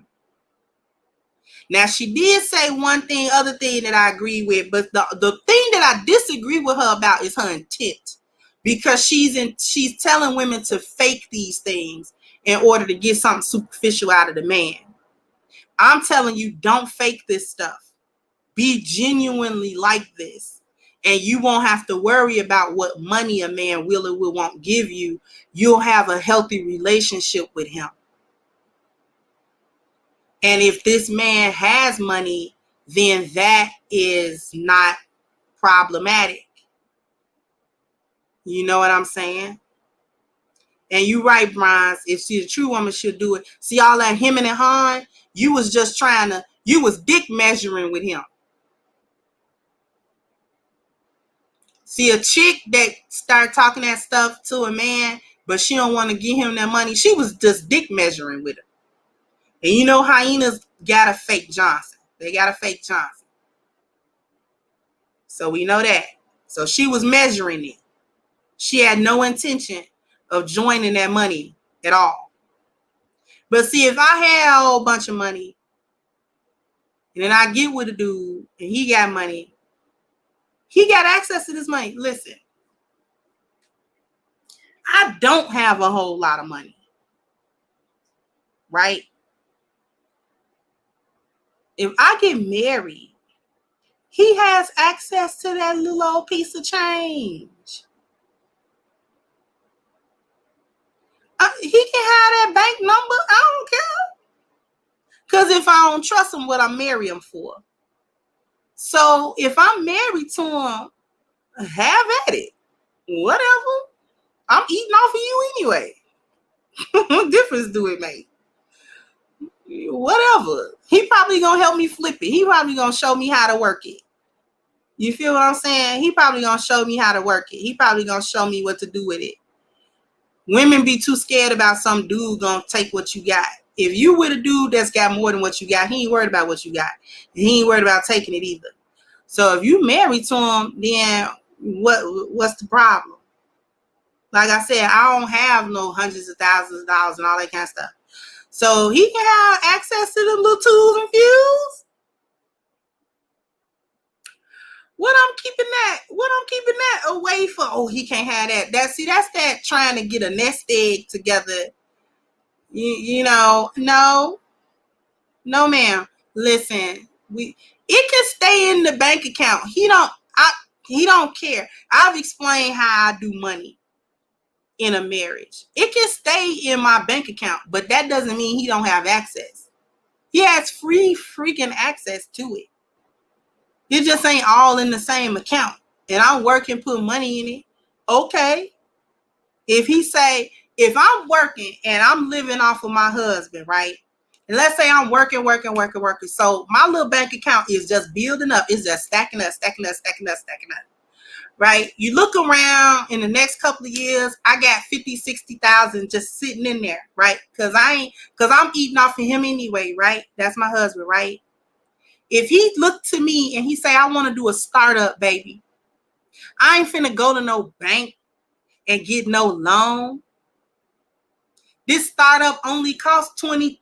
Now, she did say other thing that I agree with, but the thing that I disagree with her about is her intent. Because she's telling women to fake these things in order to get something superficial out of the man. I'm telling you, don't fake this stuff. Be genuinely like this. And you won't have to worry about what money a man will or will won't give you. You'll have a healthy relationship with him. And if this man has money, then that is not problematic. You know what I'm saying? And you right, Bronze. If she's a true woman, she'll do it. See all that him and Han, you was just you was dick measuring with him. See a chick that start talking that stuff to a man, but she don't want to give him that money. She was just dick measuring with him. And you know hyenas got a fake Johnson. They got a fake Johnson. So we know that. So she was measuring it. She had no intention of joining that money at all. But see, if I had a whole bunch of money, and then I get with a dude, and he got money, he got access to this money. Listen, I don't have a whole lot of money, right? If I get married, he has access to that little old piece of change. He can have that bank number. I don't care. Because if I don't trust him, what I marry him for? So if I'm married to him, have at it. Whatever. I'm eating off of you anyway. What difference do it make? Whatever. He probably gonna help me flip it. He probably gonna show me how to work it. You feel what I'm saying? He probably gonna show me how to work it. He probably gonna show me what to do with it. Women be too scared about some dude gonna take what you got. If you with a dude that's got more than what you got, he ain't worried about what you got. And he ain't worried about taking it either. So if you married to him, then What's the problem? Like I said, I don't have no hundreds of thousands of dollars and all that kind of stuff. So he can have access to them little tools and fuse. What I'm keeping that away for? Oh, he can't have that. That's that trying to get a nest egg together. You know, no, ma'am. Listen, it can stay in the bank account. He don't care. I've explained how I do money in a marriage. It can stay in my bank account, but that doesn't mean he don't have access. He has free freaking access to it. It just ain't all in the same account. And I'm working, put money in it. Okay. If I'm working and I'm living off of my husband, right? And let's say I'm working. So my little bank account is just building up. It's just stacking up. Right? You look around in the next couple of years, I got 50, 60,000 just sitting in there, right? Because I'm eating off of him anyway, right? That's my husband, right? If he looked to me and he say, I want to do a startup, baby, I ain't finna go to no bank and get no loan. This startup only costs 20,000.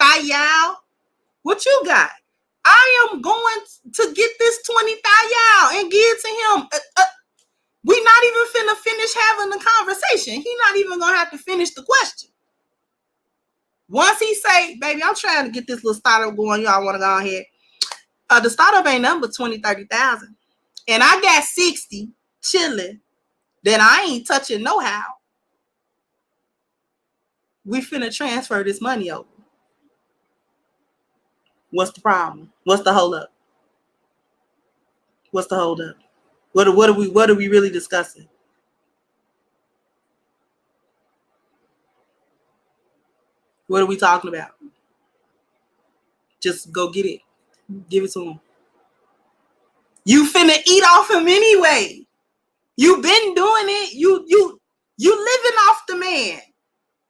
What you got? I am going to get this 20,000 and give it to him. We not even finna finish having the conversation. He not even gonna have to finish the question. Once he say, baby, I'm trying to get this little startup going. Y'all want to go ahead. The startup ain't number 20, 30,000. And I got 60 chilling that I ain't touching no how. We finna transfer this money over. What's the problem? What's the hold up? What's the hold up? What are we really discussing? What are we talking about? Just go get it. Give it to him. You finna eat off him anyway. You been doing it. You living off the man.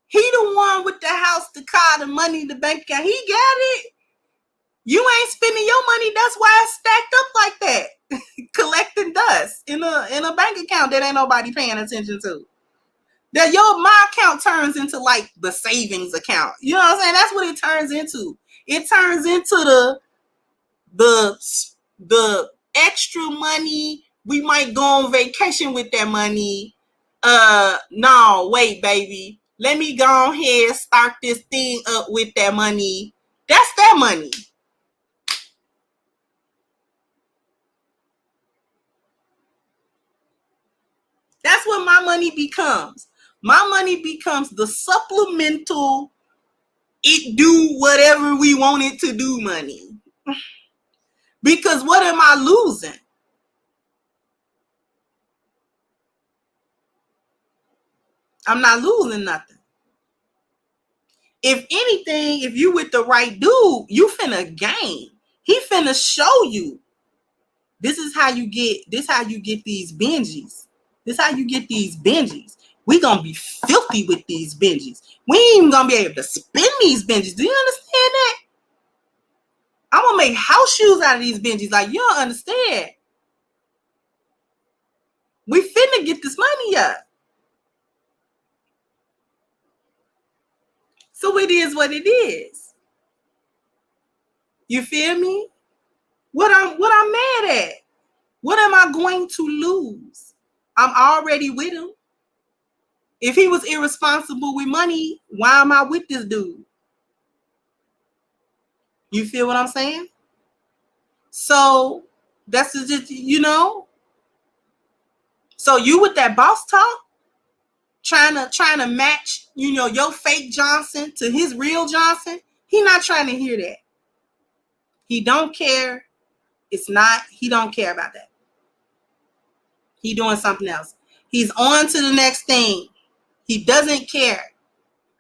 He the one with the house, the car, the money, the bank account. He got it. You ain't spending your money. That's why it's stacked up like that. Collecting dust in a bank account that ain't nobody paying attention to. That my account turns into like the savings account. You know what I'm saying? That's what it turns into. It turns into the extra money. We might go on vacation with that money. No, wait, baby. Let me go ahead and start this thing up with that money. That's that money. That's what my money becomes. My money becomes the supplemental, it do whatever we want it to do money. Because what am I losing? I'm not losing nothing. If anything, if you with the right dude, you finna gain. He finna show you. This is how you get these Benjis. This is how you get these Benjis. We gonna be filthy with these Benjis. We ain't even gonna be able to spend these Benjis. Do you understand that? I'm gonna make house shoes out of these Benjis. Like, you don't understand. We finna get this money up. So it is what it is. You feel me? What I'm mad at? What am I going to lose? I'm already with him. If he was irresponsible with money, why am I with this dude? You feel what I'm saying? So that's just, So you with that boss talk, trying to match, your fake Johnson to his real Johnson. He not trying to hear that. He don't care. He don't care about that. He doing something else. He's on to the next thing. He doesn't care.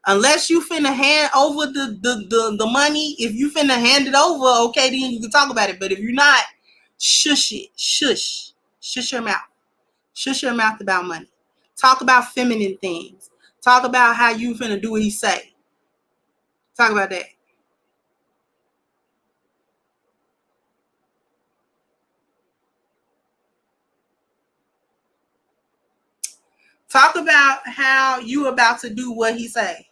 Unless you finna hand over the money, if you finna hand it over, okay, then you can talk about it. But if you're not, shush it. Shush. Shush your mouth. Shush your mouth about money. Talk about feminine things. Talk about how you finna do what he say. Talk about that. Talk about how you about to do what he say.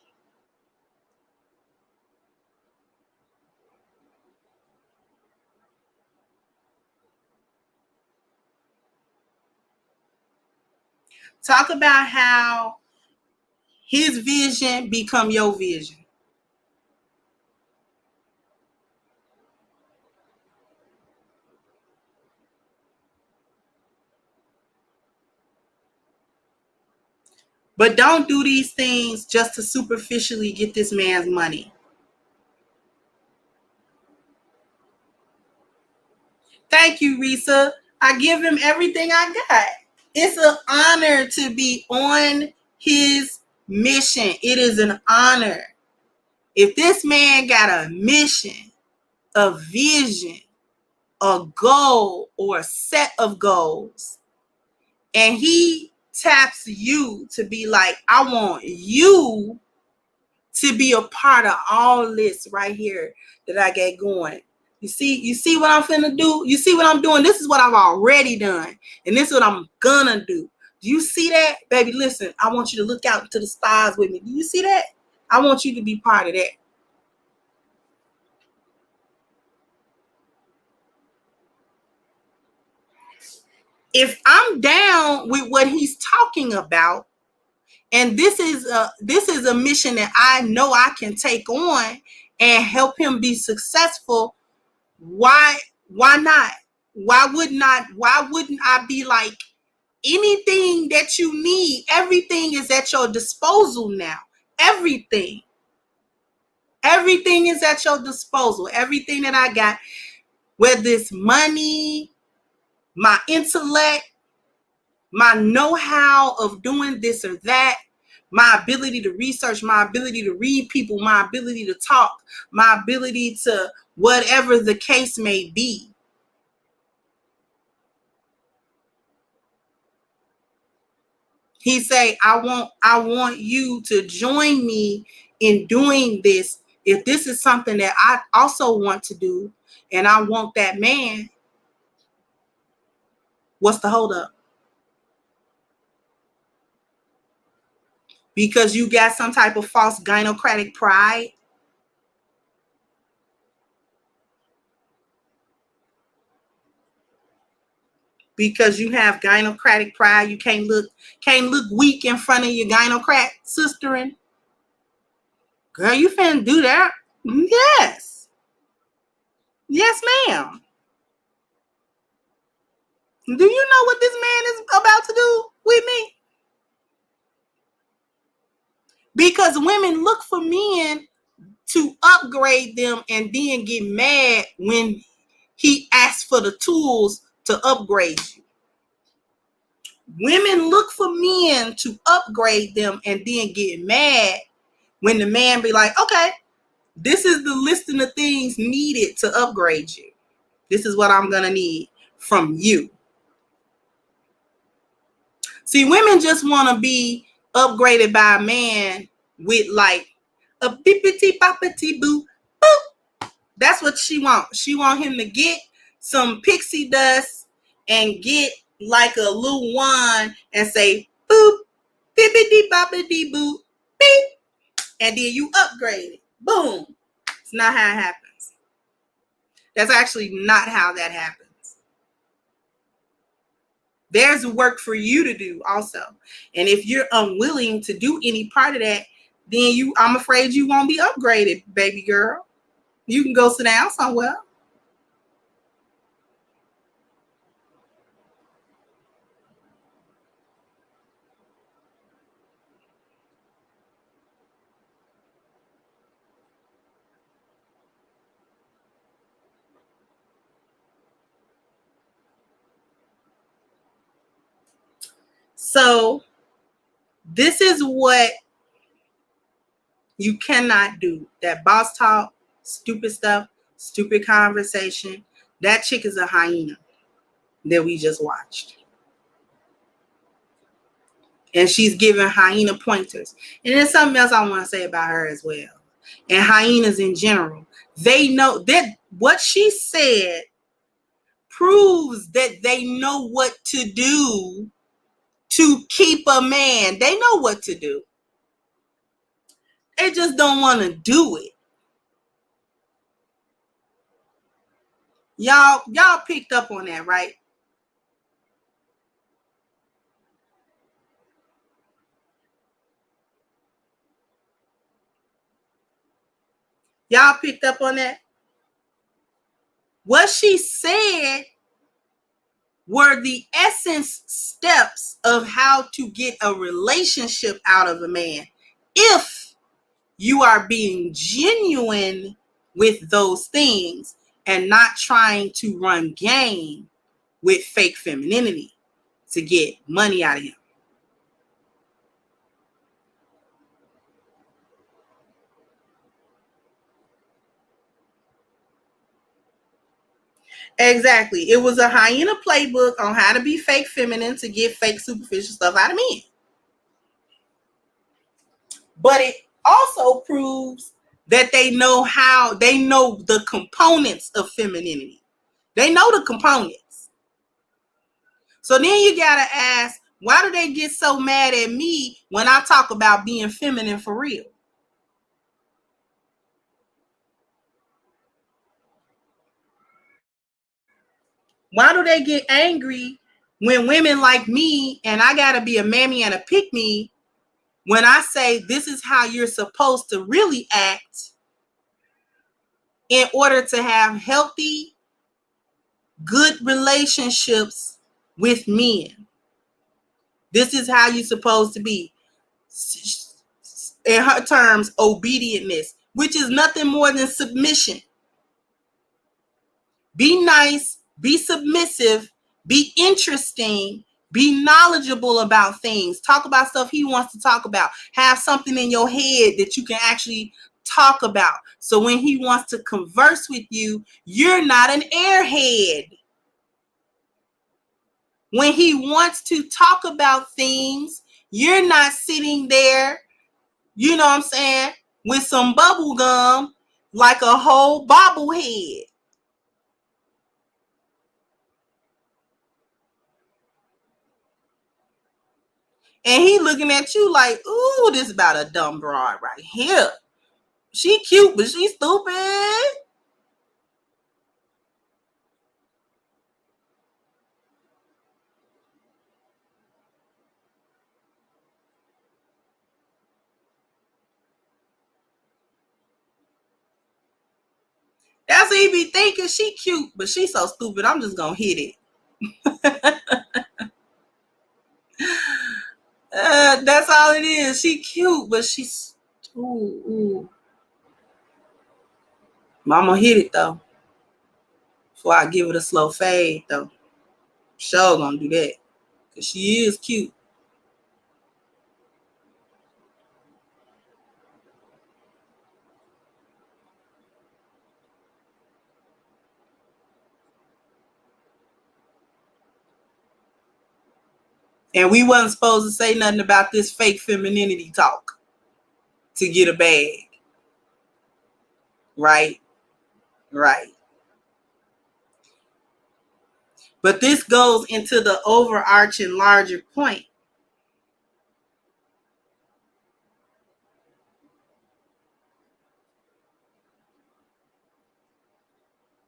Talk about how his vision become your vision. But don't do these things just to superficially get this man's money. Thank you, Risa. I give him everything I got. It's an honor to be on his mission. It is an honor. If this man got a mission, a vision, a goal, or a set of goals, and he taps you to be like, I want you to be a part of all this right here that I get going. You see what I'm finna do? You see what I'm doing? This is what I've already done. And this is what I'm gonna do. Do you see that? Baby, listen, I want you to look out into the stars with me. Do you see that? I want you to be part of that. If I'm down with what he's talking about, and this is a mission that I know I can take on and help him be successful, why not? Why wouldn't I be like, anything that you need, everything is at your disposal now. Everything is at your disposal. Everything that I got, whether it's money, my intellect, my know-how of doing this or that, my ability to research, my ability to read people, my ability to talk, my ability to whatever the case may be. He say, I want you to join me in doing this. If this is something that I also want to do, and I want that man, what's the holdup? Because you got some type of false gynocratic pride? Because you have gynocratic pride, you can't look weak in front of your gynocrat sisterin? Girl, you finna do that? Yes. Yes, ma'am. Do you know what this man is about to do with me? Because women look for men to upgrade them and then get mad when he asks for the tools to upgrade you. Women look for men to upgrade them and then get mad when the man be like, okay, this is the listing of things needed to upgrade you. This is what I'm going to need from you. See, women just want to be upgraded by a man with like a bippity boppity boo. Boop. That's what she wants. She want him to get some pixie dust and get like a little wand and say boop, bippity boppity boo, beep, and then you upgrade it. Boom. It's not how it happens. That's actually not how that happens. There's work for you to do also. And if you're unwilling to do any part of that, then I'm afraid you won't be upgraded, baby girl. You can go sit down somewhere. So this is what you cannot do. That boss talk, stupid stuff, stupid conversation. That chick is a hyena that we just watched. And she's giving hyena pointers. And there's something else I want to say about her as well. And hyenas in general. They know that what she said proves that they know what to do to keep a man. They know what to do. They just don't want to do it. Y'all picked up on that, right? Y'all picked up on that? What she said were the essence steps of how to get a relationship out of a man if you are being genuine with those things and not trying to run game with fake femininity to get money out of him. Exactly. It was a hyena playbook on how to be fake feminine to get fake superficial stuff out of men. But it also proves that they know the components of femininity. They know the components. So then you gotta ask, why do they get so mad at me when I talk about being feminine for real? Why do they get angry when women like me, and I gotta be a mammy and a pick-me, when I say this is how you're supposed to really act in order to have healthy, good relationships with men? This is how you're supposed to be. In her terms, obedientness, which is nothing more than submission. Be nice, be submissive, be interesting, be knowledgeable about things. Talk about stuff he wants to talk about. Have something in your head that you can actually talk about. So when he wants to converse with you, you're not an airhead. When he wants to talk about things, you're not sitting there, you know what I'm saying, with some bubble gum like a whole bobblehead. And he looking at you like, ooh, this about a dumb broad right here. She cute, but she stupid. That's what he be thinking. She cute, but she so stupid. I'm just gonna hit it. That's all it is. She cute, but she's ooh. Mama hit it though. Before I give it a slow fade though. Sure gonna do that. Cause she is cute. And we wasn't supposed to say nothing about this fake femininity talk to get a bag. Right? Right. But this goes into the overarching larger point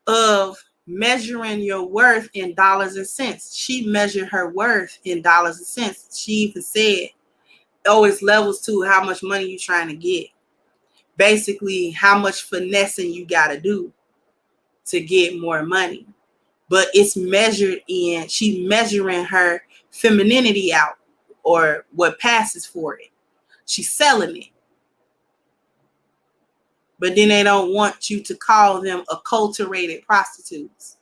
of measuring your worth in dollars and cents. She measured her worth in dollars and cents. She even said, oh, it's levels to how much money you trying to get. Basically, how much finessing you got to do to get more money. But it's measured in, she's measuring her femininity out, or what passes for it. She's selling it. But then they don't want you to call them acculturated prostitutes.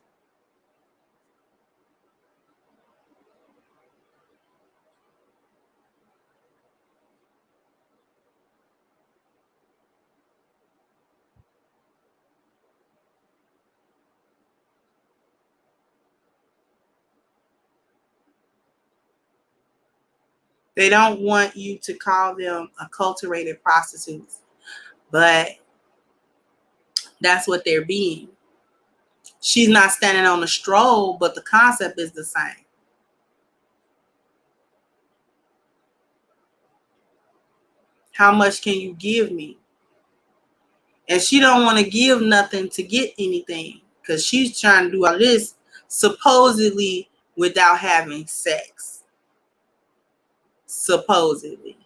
They don't want you to call them acculturated prostitutes, but that's what they're being. She's not standing on a stroll, but the concept is the same. How much can you give me? And she don't want to give nothing to get anything because she's trying to do all this supposedly without having sex. Supposedly.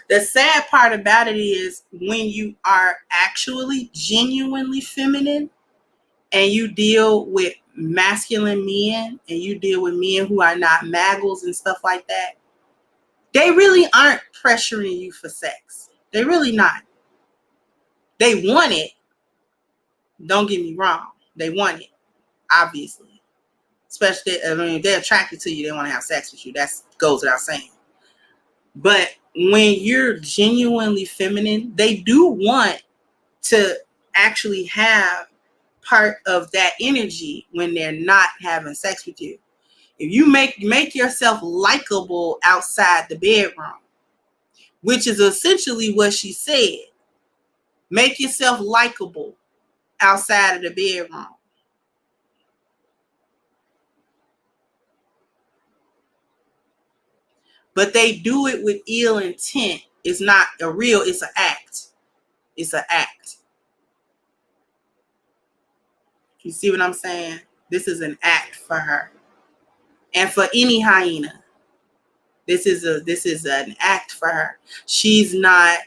The sad part about it is when you are actually genuinely feminine and you deal with masculine men and you deal with men who are not maggles and stuff like that, they really aren't pressuring you for sex. They really not. They want it. Don't get me wrong. They want it, obviously. Especially, I mean, if they're attracted to you, they want to have sex with you. That goes without saying. But when you're genuinely feminine, they do want to actually have part of that energy when they're not having sex with you. If you make yourself likable outside the bedroom, which is essentially what she said, make yourself likable outside of the bedroom. But they do it with ill intent. It's not a real, it's an act. It's an act. You see what I'm saying? This is an act for her. And for any hyena, this is an act for her. She's not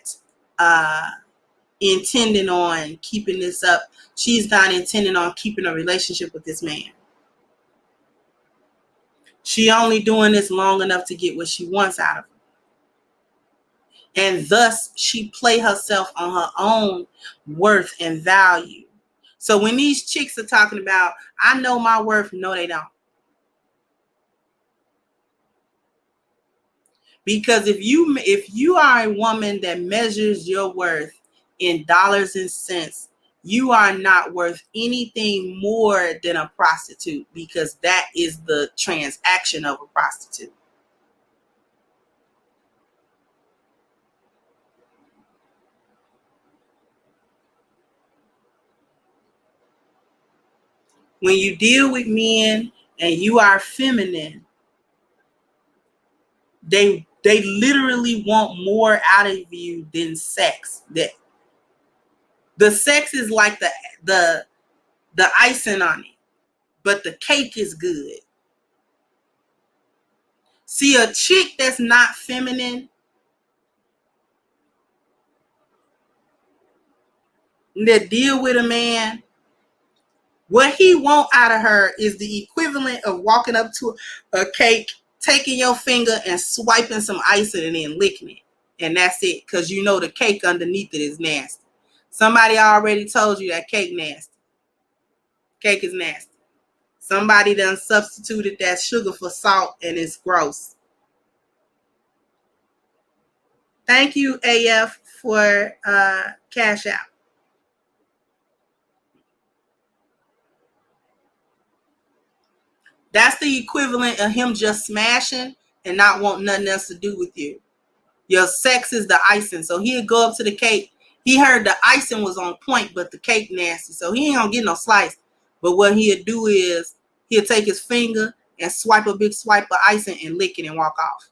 intending on keeping this up. She's not intending on keeping a relationship with this man. She only doing this long enough to get what she wants out of him. And thus she play herself on her own worth and value. So when these chicks are talking about, I know my worth, no, they don't. Because if you are a woman that measures your worth in dollars and cents, you are not worth anything more than a prostitute, because that is the transaction of a prostitute. When you deal with men and you are feminine, they literally want more out of you than sex. That the sex is like the icing on it, but the cake is good. See, a chick that's not feminine, that deal with a man, what he want out of her is the equivalent of walking up to a cake, taking your finger and swiping some icing and then licking it. And that's it, because you know the cake underneath it is nasty. Somebody already told you that cake nasty. Cake is nasty. Somebody done substituted that sugar for salt and it's gross. Thank you, AF, for Cash Out. That's the equivalent of him just smashing and not wanting nothing else to do with you. Your sex is the icing. So he'll go up to the cake. He heard the icing was on point, but the cake nasty. So he ain't gonna get no slice. But what he'll do is he'll take his finger and swipe a big swipe of icing and lick it and walk off.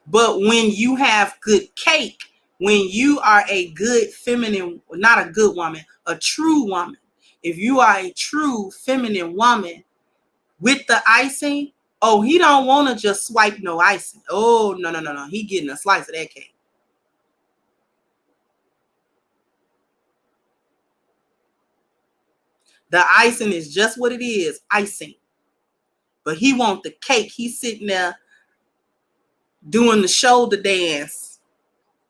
But when you have good cake, when you are a good feminine, not a good woman, a true woman, if you are a true feminine woman with the icing, oh, he don't want to just swipe no icing. Oh, no. He getting a slice of that cake. The icing is just what it is, icing. But he want the cake. He's sitting there doing the shoulder dance,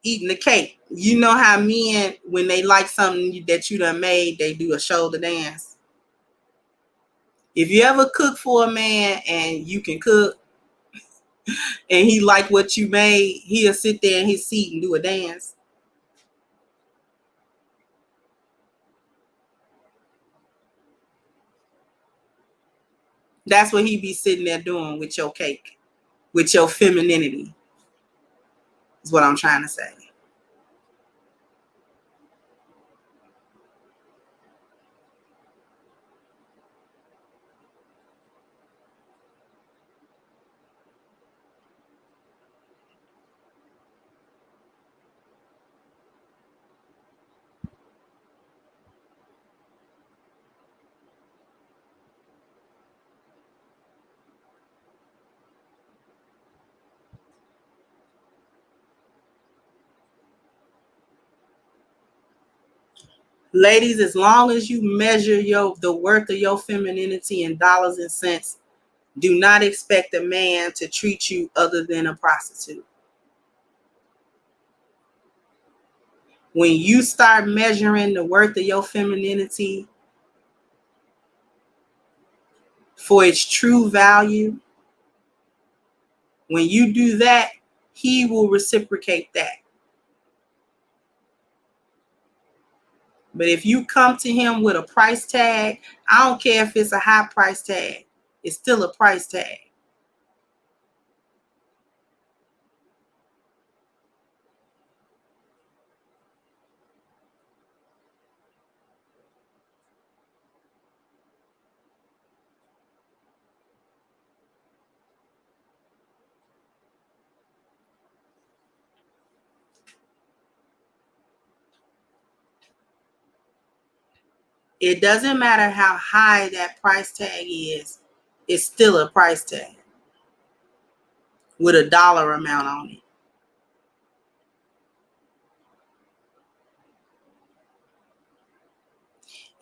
eating the cake. You know how men, when they like something that you done made, they do a shoulder dance. If you ever cook for a man and you can cook, and he like what you made, he'll sit there in his seat and do a dance. That's what he be sitting there doing with your cake, with your femininity, is what I'm trying to say. Ladies, as long as you measure the worth of your femininity in dollars and cents, do not expect a man to treat you other than a prostitute. When you start measuring the worth of your femininity for its true value, when you do that, he will reciprocate that. But if you come to him with a price tag, I don't care if it's a high price tag, it's still a price tag. It doesn't matter how high that price tag is, it's still a price tag with a dollar amount on it.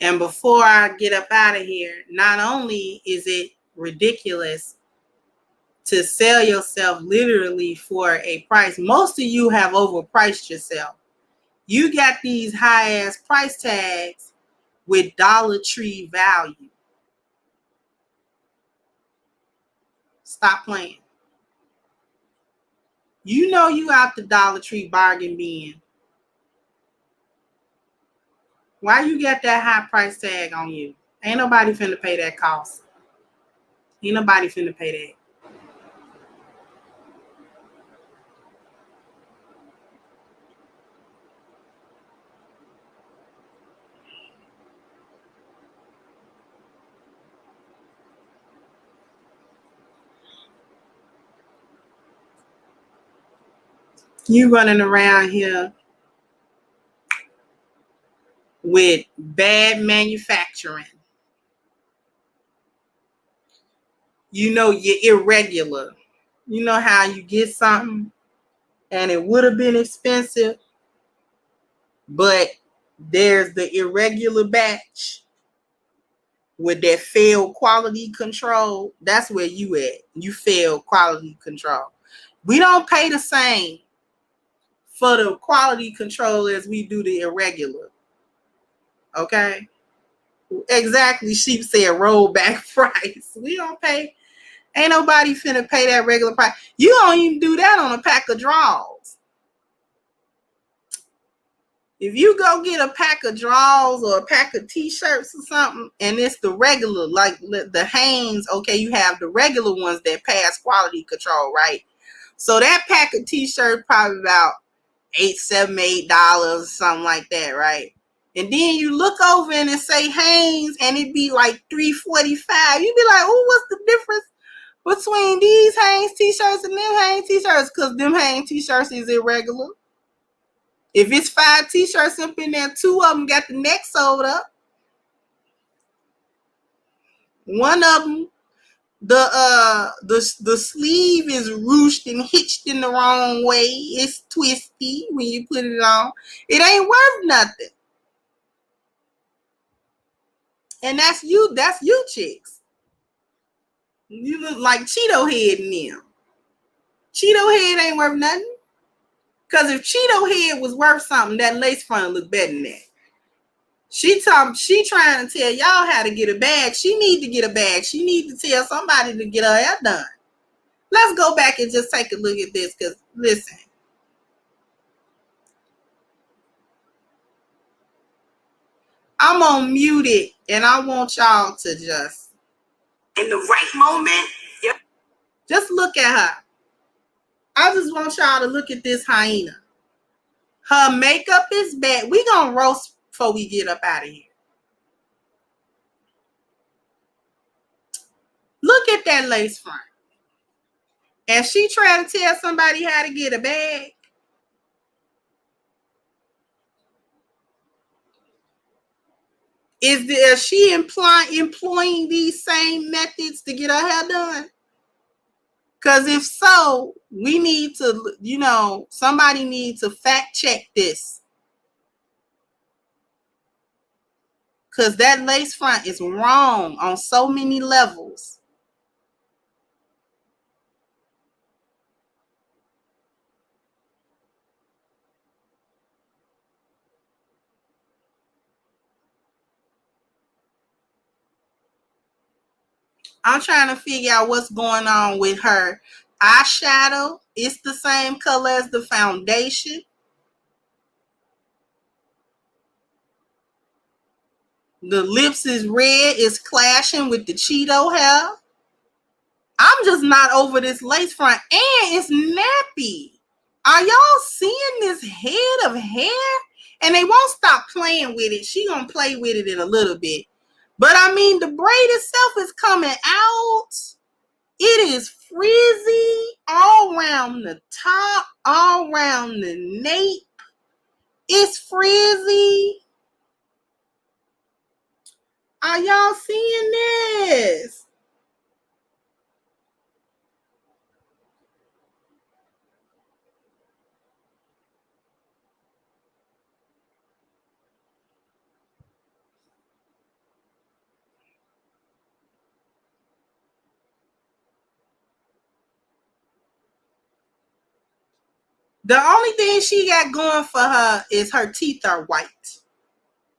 And before I get up out of here, not only is it ridiculous to sell yourself literally for a price, most of you have overpriced yourself. You got these high ass price tags with Dollar Tree value. Stop playing. You know you out the Dollar Tree bargain bin. Why you got that high price tag on you? Ain't nobody finna pay that cost. Ain't nobody finna pay that. You running around here with bad manufacturing. You know you're irregular. You know how you get something and it would have been expensive, but there's the irregular batch with that failed quality control. That's where you at. You failed quality control. We don't pay the same for the quality control as we do the irregular. Okay? Exactly. Sheep said rollback price. We don't pay. Ain't nobody finna pay that regular price. You don't even do that on a pack of draws. If you go get a pack of draws or a pack of t-shirts or something, and it's the regular, like the Hanes, okay, you have the regular ones that pass quality control, right? So that pack of t-shirts probably about $8, something like that, right? And then you look over and it say Hanes, and it be like $3.45. You be like, oh, what's the difference between these Hanes t-shirts and them Hanes t-shirts? Because them Hanes t-shirts is irregular. If it's 5 t-shirts up in there, 2 of them got the neck sewed up. One of them, the sleeve is ruched and hitched in the wrong way. It's twisty when you put it on. It ain't worth nothing. And that's you chicks. You look like Cheeto Head in them. Cheeto Head ain't worth nothing. Because if Cheeto Head was worth something, that lace front look better than that. She trying to tell y'all how to get a bag. She need to get a bag. She need to tell somebody to get her hair done. Let's go back and just take a look at this, because listen. I'm on mute it, and I want y'all to just, in the right moment, yep. Just look at her. I just want y'all to look at this hyena. Her makeup is bad. We gonna roast before we get up out of here. Look at that lace front. And she trying to tell somebody how to get a bag. Is she employing these same methods to get her hair done? Because if so, we need to, somebody needs to fact check this. Because that lace front is wrong on so many levels. I'm trying to figure out what's going on with her eyeshadow. It's the same color as the foundation. The lips is red. It's clashing with the Cheeto hair. I'm just not over this lace front. And it's nappy. Are y'all seeing this head of hair? And they won't stop playing with it. She gonna play with it in a little bit. But I mean, the braid itself is coming out. It is frizzy all around the top, all around the nape. It's frizzy. Are y'all seeing this? The only thing she got going for her is her teeth are white.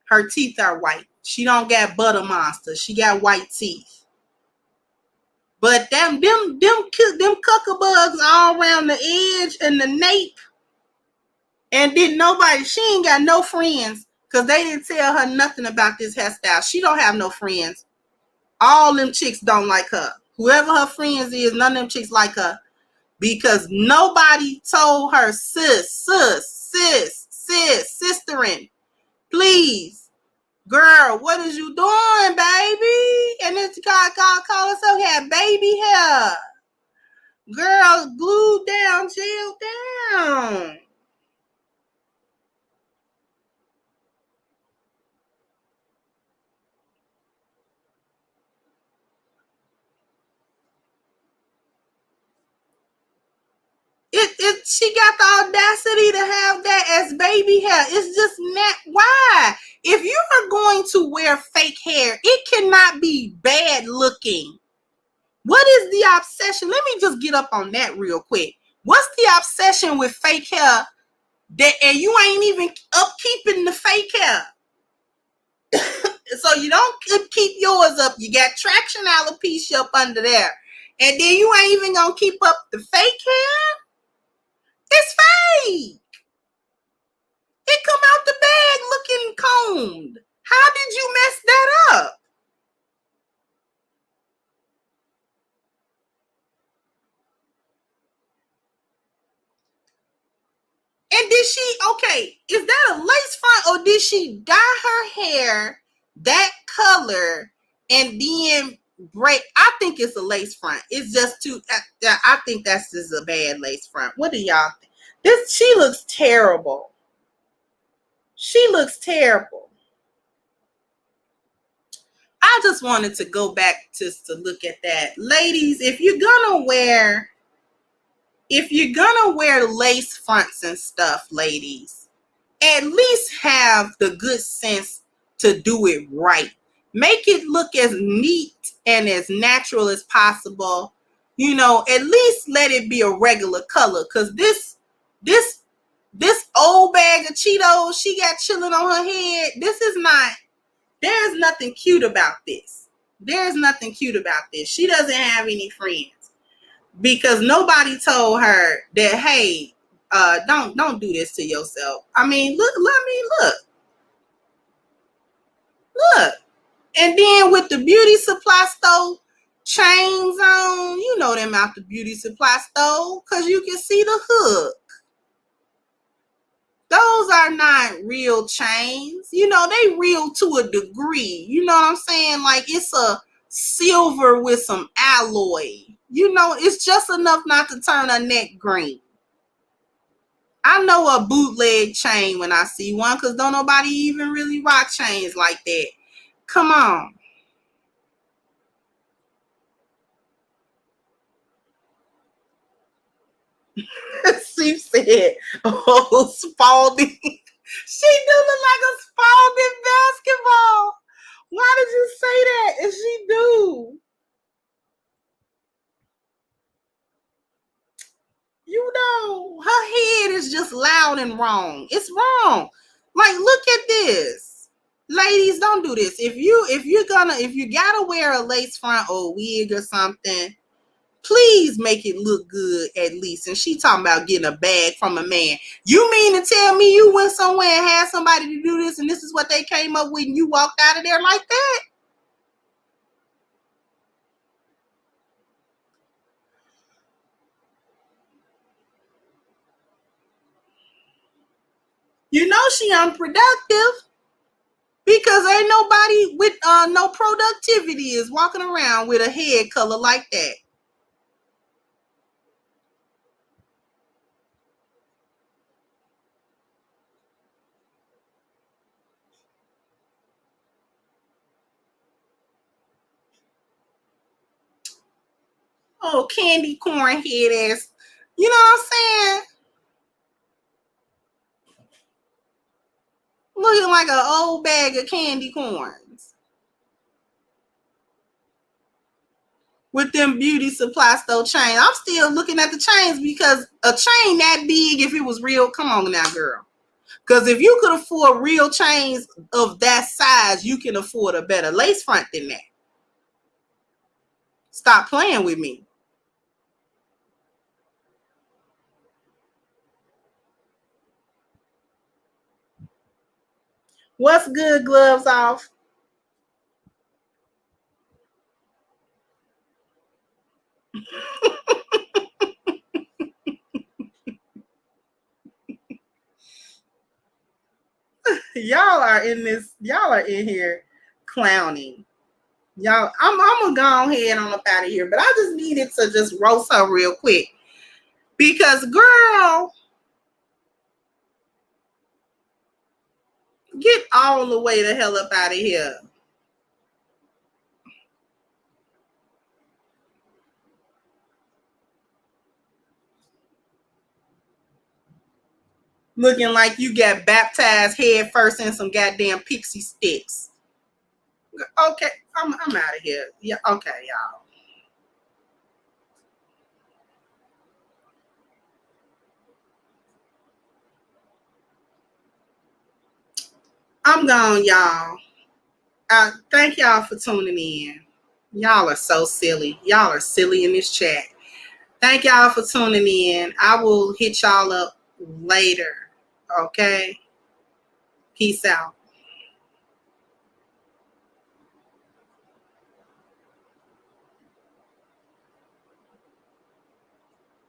Her teeth are white. She don't got butter monster. She got white teeth. But them cuckabugs all around the edge and the nape. And she ain't got no friends because they didn't tell her nothing about this hairstyle. She don't have no friends. All them chicks don't like her. Whoever her friends is, none of them chicks like her. Because nobody told her, sisterin', please, girl, what is you doing, baby? And this guy call herself had baby hair. Girl, glued down, jailed down. She got the audacity to have that as baby hair. It's just not. Why? If you are going to wear fake hair, it cannot be bad looking. What is the obsession? Let me just get up on that real quick. What's the obsession with fake hair and you ain't even upkeeping the fake hair? So you don't keep yours up. You got traction alopecia up under there. And then you ain't even gonna keep up the fake hair? It's fake. It come out the bag looking combed. How did you mess that up? And is that a lace front or did she dye her hair that color and then break? I think it's a lace front. It's just I think that's just a bad lace front. What do y'all think? She looks terrible. She looks terrible. I just wanted to go back just to look at that. Ladies, if you're gonna wear lace fronts and stuff, ladies, at least have the good sense to do it right. Make it look as neat and as natural as possible. At least let it be a regular color. Because this old bag of Cheetos she got chilling on her head, there's nothing cute about this. There's nothing cute about this. She doesn't have any friends. because nobody told her that, hey, don't do this to yourself. I mean, look. And then with the beauty supply store chains on, you know them out the beauty supply store, because you can see the hook. Those are not real chains. You know, they real to a degree. You know what I'm saying? Like, it's a silver with some alloy. You know, it's just enough not to turn a neck green. I know a bootleg chain when I see one, because don't nobody even really rock chains like that. Come on. She said, oh, Spalding. She do look like a Spalding basketball. Why did you say that? And she do. You know, her head is just loud and wrong. It's wrong. Like, look at this. Ladies, don't do this. If you gotta wear a lace front or a wig or something, please make it look good at least. And she talking about getting a bag from a man. You mean to tell me you went somewhere and had somebody to do this and this is what they came up with and you walked out of there like that? You know she unproductive because ain't nobody with no productivity is walking around with a head color like that. Oh, candy corn head ass. You know what I'm saying? Looking like an old bag of candy corns. With them beauty supply store chains. I'm still looking at the chains because a chain that big, if it was real, come on now, girl. Because if you could afford real chains of that size, you can afford a better lace front than that. Stop playing with me. What's good, gloves off? Y'all are in here clowning. Y'all, I'm gonna go ahead on up out of here, but I just needed to just roast her real quick. Because girl, get all the way the hell up out of here. Looking like you got baptized head first in some goddamn pixie sticks. Okay, I'm out of here. Yeah, okay, y'all. I'm gone, y'all. Thank y'all for tuning in. Y'all are so silly. Y'all are silly in this chat. Thank y'all for tuning in. I will hit y'all up later. Okay? Peace out.